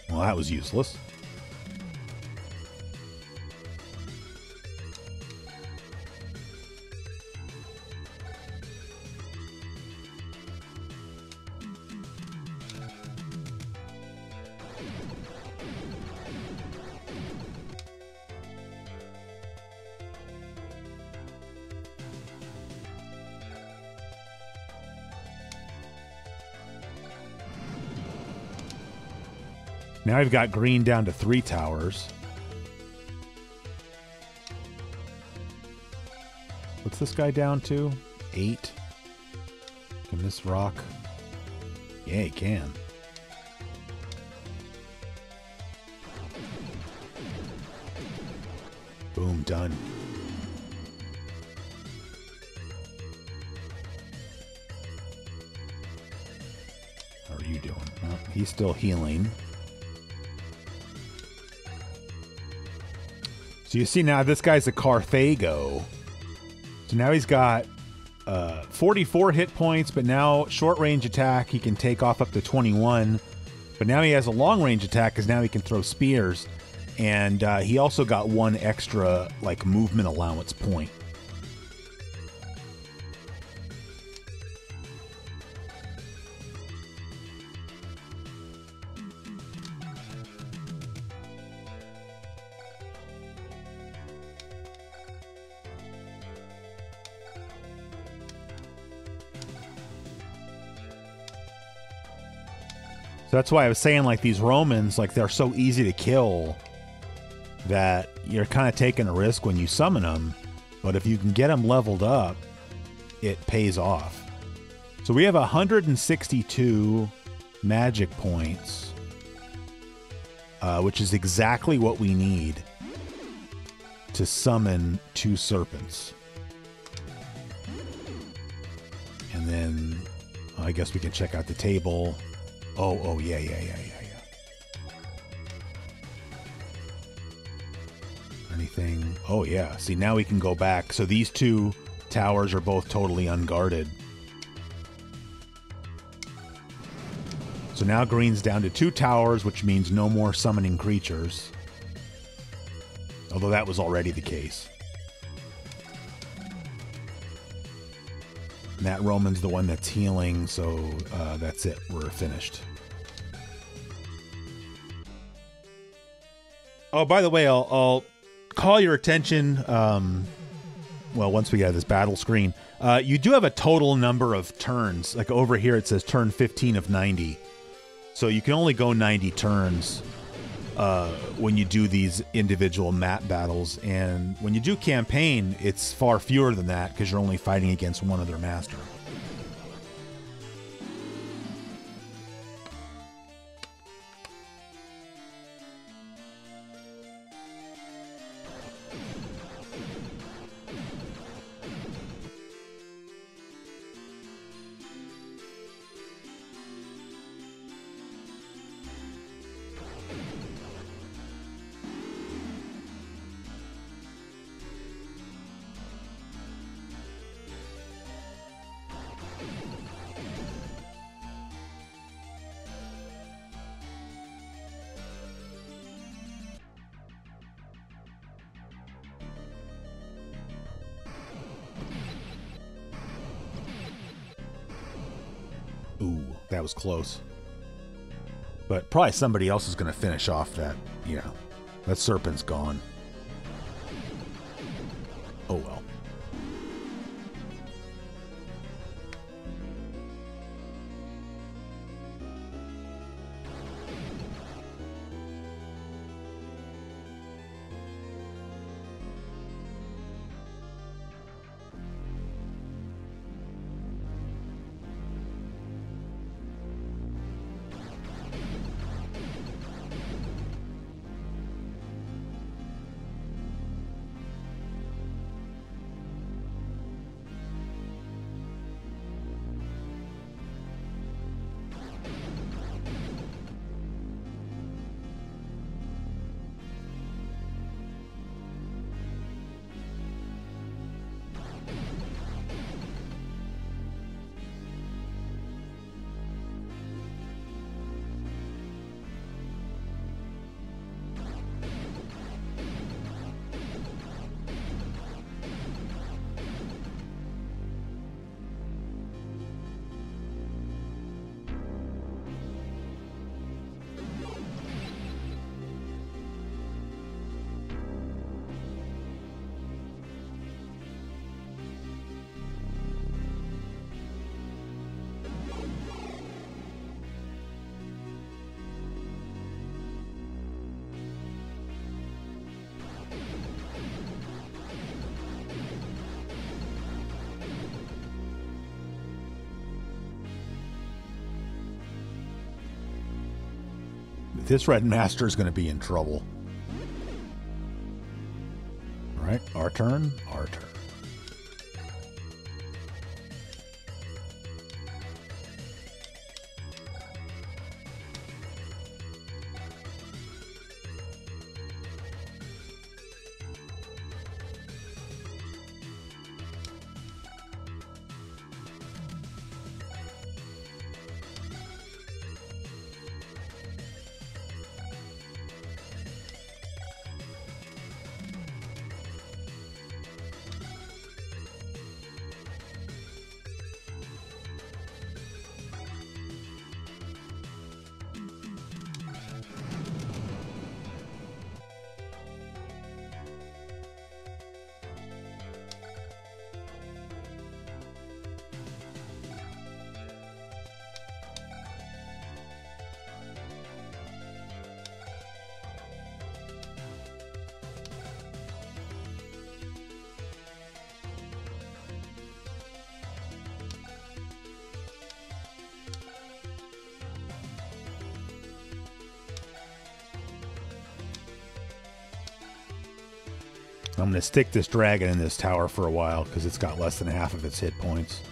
Well, that was useless. Now I've got green down to 3 towers. What's this guy down to? 8. Can this rock? Yeah, he can. Boom, done. How are you doing? Well, he's still healing. So you see now this guy's a Carthago. So now he's got 44 hit points, but now short range attack, he can take off up to 21. But now he has a long range attack because now he can throw spears. And he also got 1 extra like movement allowance point. So that's why I was saying, like, these Romans, like, they're so easy to kill that you're kind of taking a risk when you summon them. But if you can get them leveled up, it pays off. So we have 162 magic points, which is exactly what we need to summon 2 serpents. And then I guess we can check out the table. Oh, yeah. Anything? Oh, yeah. See, now we can go back. So these 2 towers are both totally unguarded. So now green's down to 2 towers, which means no more summoning creatures. Although that was already the case. And that Roman's the one that's healing, so that's it. We're finished. Oh, by the way, I'll call your attention, well, once we get this battle screen. You do have a total number of turns. Like over here it says turn 15 of 90. So you can only go 90 turns. when you do these individual map battles. And when you do campaign, it's far fewer than that because you're only fighting against one other master. Ooh, that was close. But probably somebody else is going to finish off that, that serpent's gone. Oh well. This red master is going to be in trouble. All right, our turn, our turn. I'm going to stick this dragon in this tower for a while because it's got less than half of its hit points.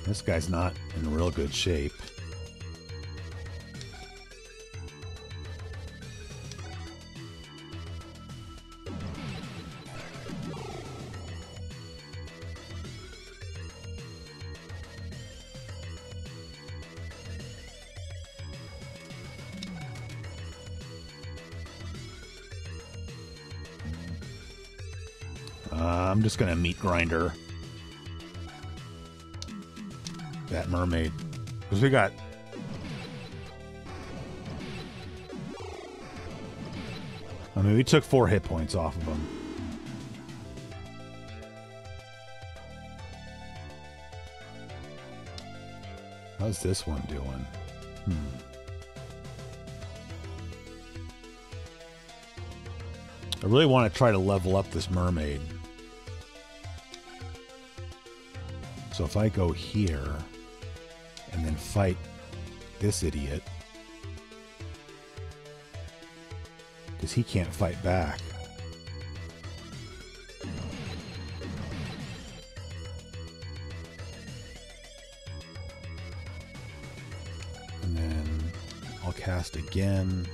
This guy's not in real good shape. I'm just going to meat grinder that mermaid. Because we got... I mean, we took 4 hit points off of him. How's this one doing? I really want to try to level up this mermaid. So if I go here and then fight this idiot, because he can't fight back. And then I'll cast again.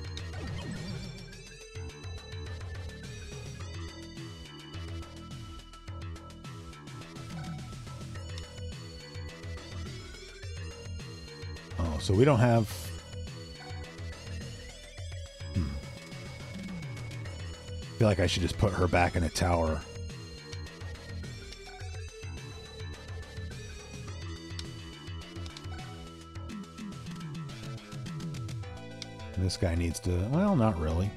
Oh, so we don't have... I feel like I should just put her back in a tower. And this guy needs to... Well, not really.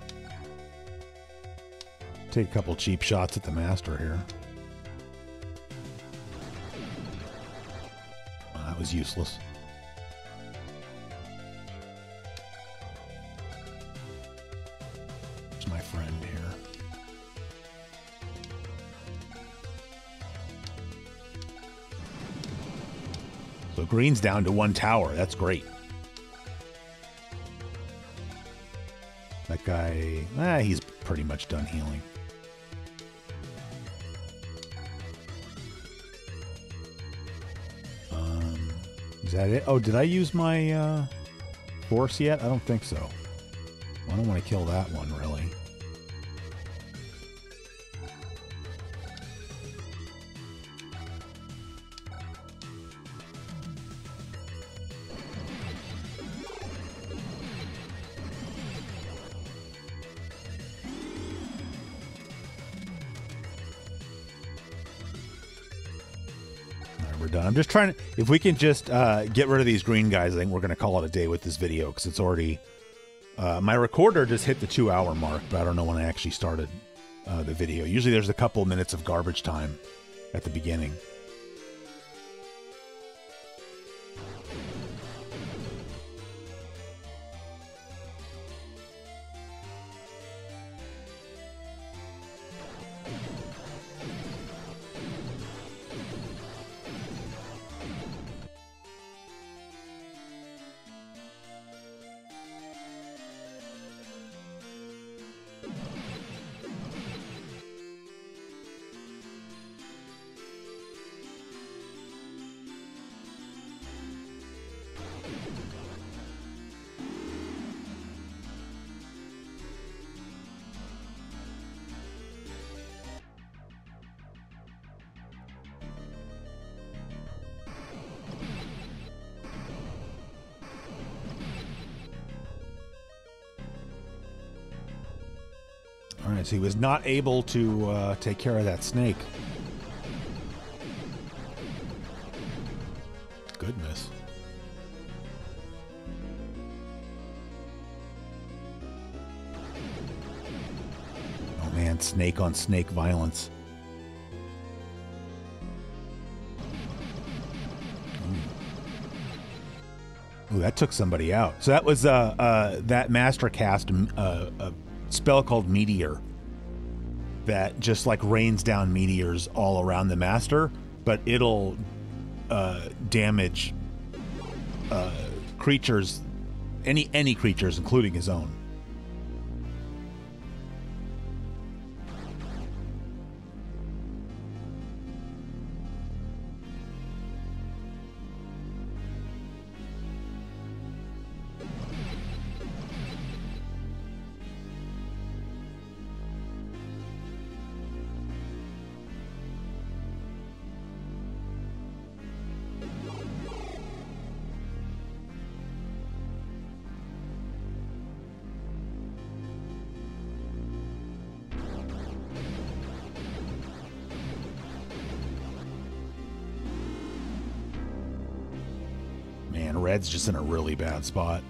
Take a couple cheap shots at the master here. Oh, that was useless. There's my friend here. So green's down to one tower. That's great. That guy, he's pretty much done healing. Is that it? Oh, did I use my force yet? I don't think so. I don't want to kill that one, really. Done. I'm just trying to, if we can just get rid of these green guys, I think we're going to call it a day with this video, because it's already, my recorder just hit the 2-hour mark, but I don't know when I actually started the video. Usually there's a couple minutes of garbage time at the beginning. All right, so he was not able to take care of that snake. Goodness. Oh man, snake on snake violence. Ooh, that took somebody out. So that was that master cast a spell called Meteor that just like rains down meteors all around the master, but it'll damage creatures, any creatures, including his own. Man, red's just in a really bad spot.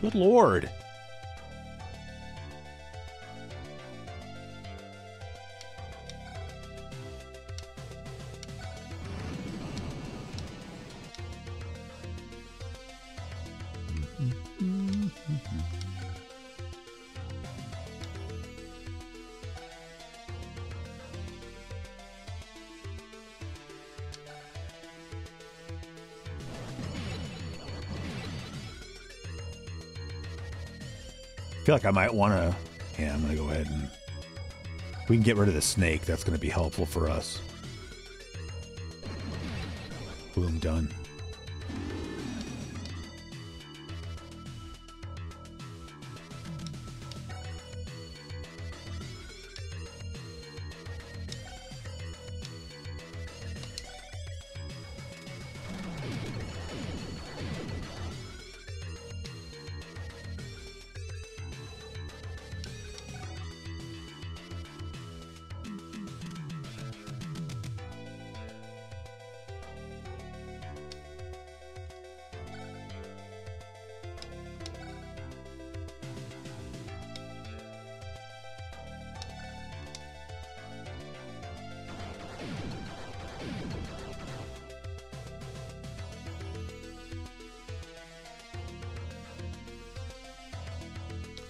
Good lord. I feel like I might want to... Yeah, I'm going to go ahead and... If we can get rid of the snake, that's going to be helpful for us. Boom, done.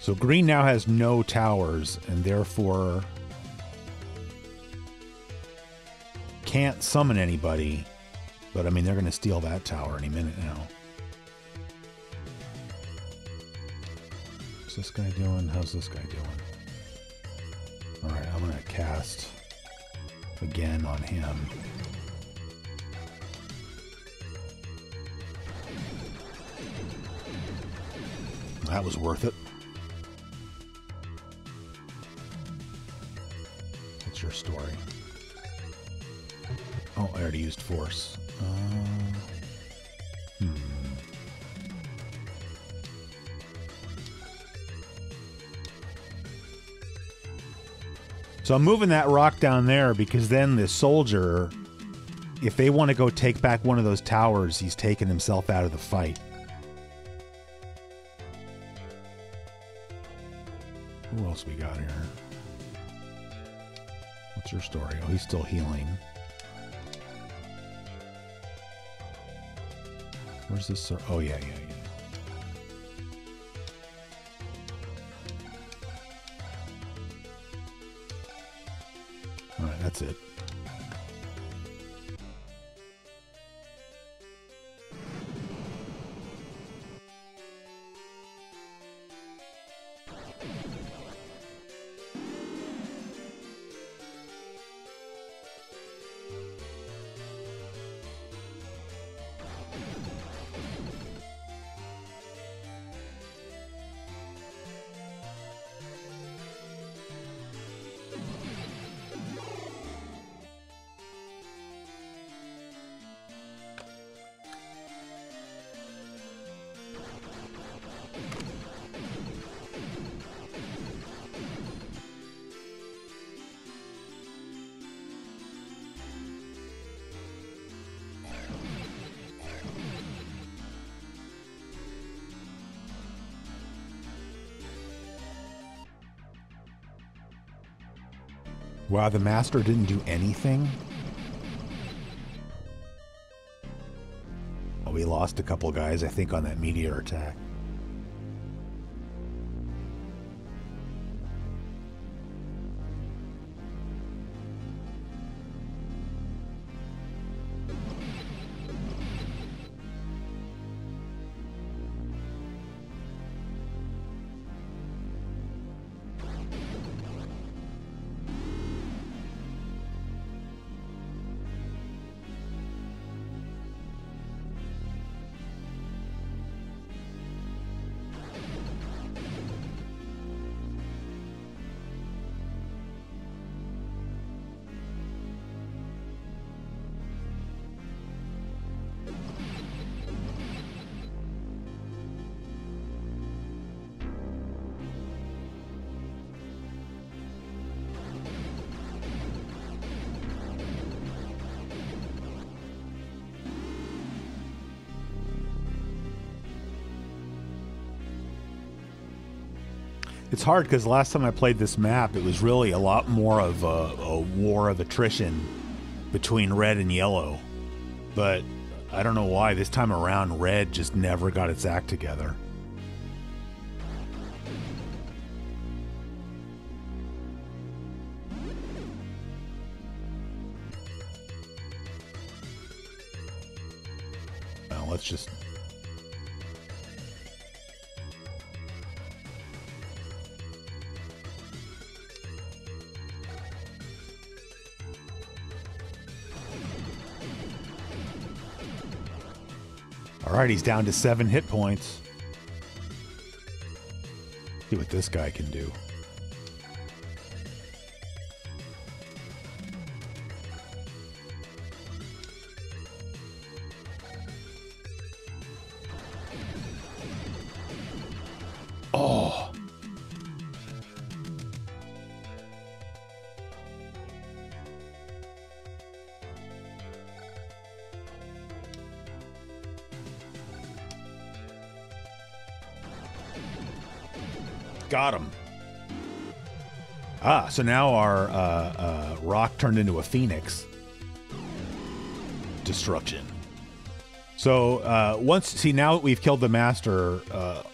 So green now has no towers, and therefore can't summon anybody. But, I mean, they're going to steal that tower any minute now. What's this guy doing? How's this guy doing? Alright, I'm going to cast again on him. That was worth it. What's your story? Oh, I already used force. So I'm moving that rock down there because then the soldier, if they want to go take back one of those towers, he's taken himself out of the fight. Who else we got here? What's your story? Oh, he's still healing. Where's this? Oh, yeah. All right, that's it. Wow, the master didn't do anything? Oh, we lost a couple guys, I think, on that meteor attack. It's hard because last time I played this map, it was really a lot more of a war of attrition between red and yellow. But I don't know why. This time around, red just never got its act together. Well, let's just... All right, he's down to 7 hit points. See what this guy can do. Oh. Got him. Ah, so now our rock turned into a phoenix. Destruction. So now that we've killed the master,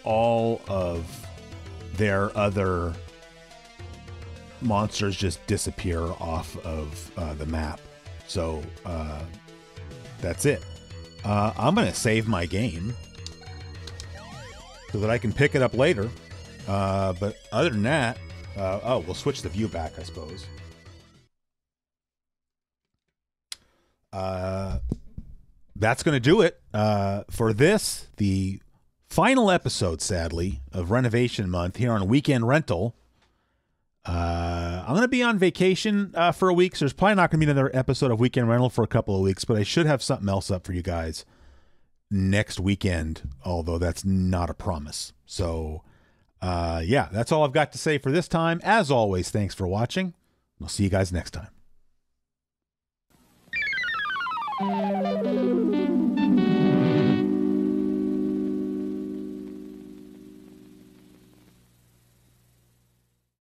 all of their other monsters just disappear off of the map. So that's it. I'm going to save my game so that I can pick it up later. But other than that, we'll switch the view back, I suppose. That's going to do it for this, the final episode, sadly, of Renovation Month here on Weekend Rental. I'm going to be on vacation for a week, so there's probably not going to be another episode of Weekend Rental for a couple of weeks, but I should have something else up for you guys next weekend, although that's not a promise. So... yeah, that's all I've got to say for this time. As always, thanks for watching. I'll see you guys next time.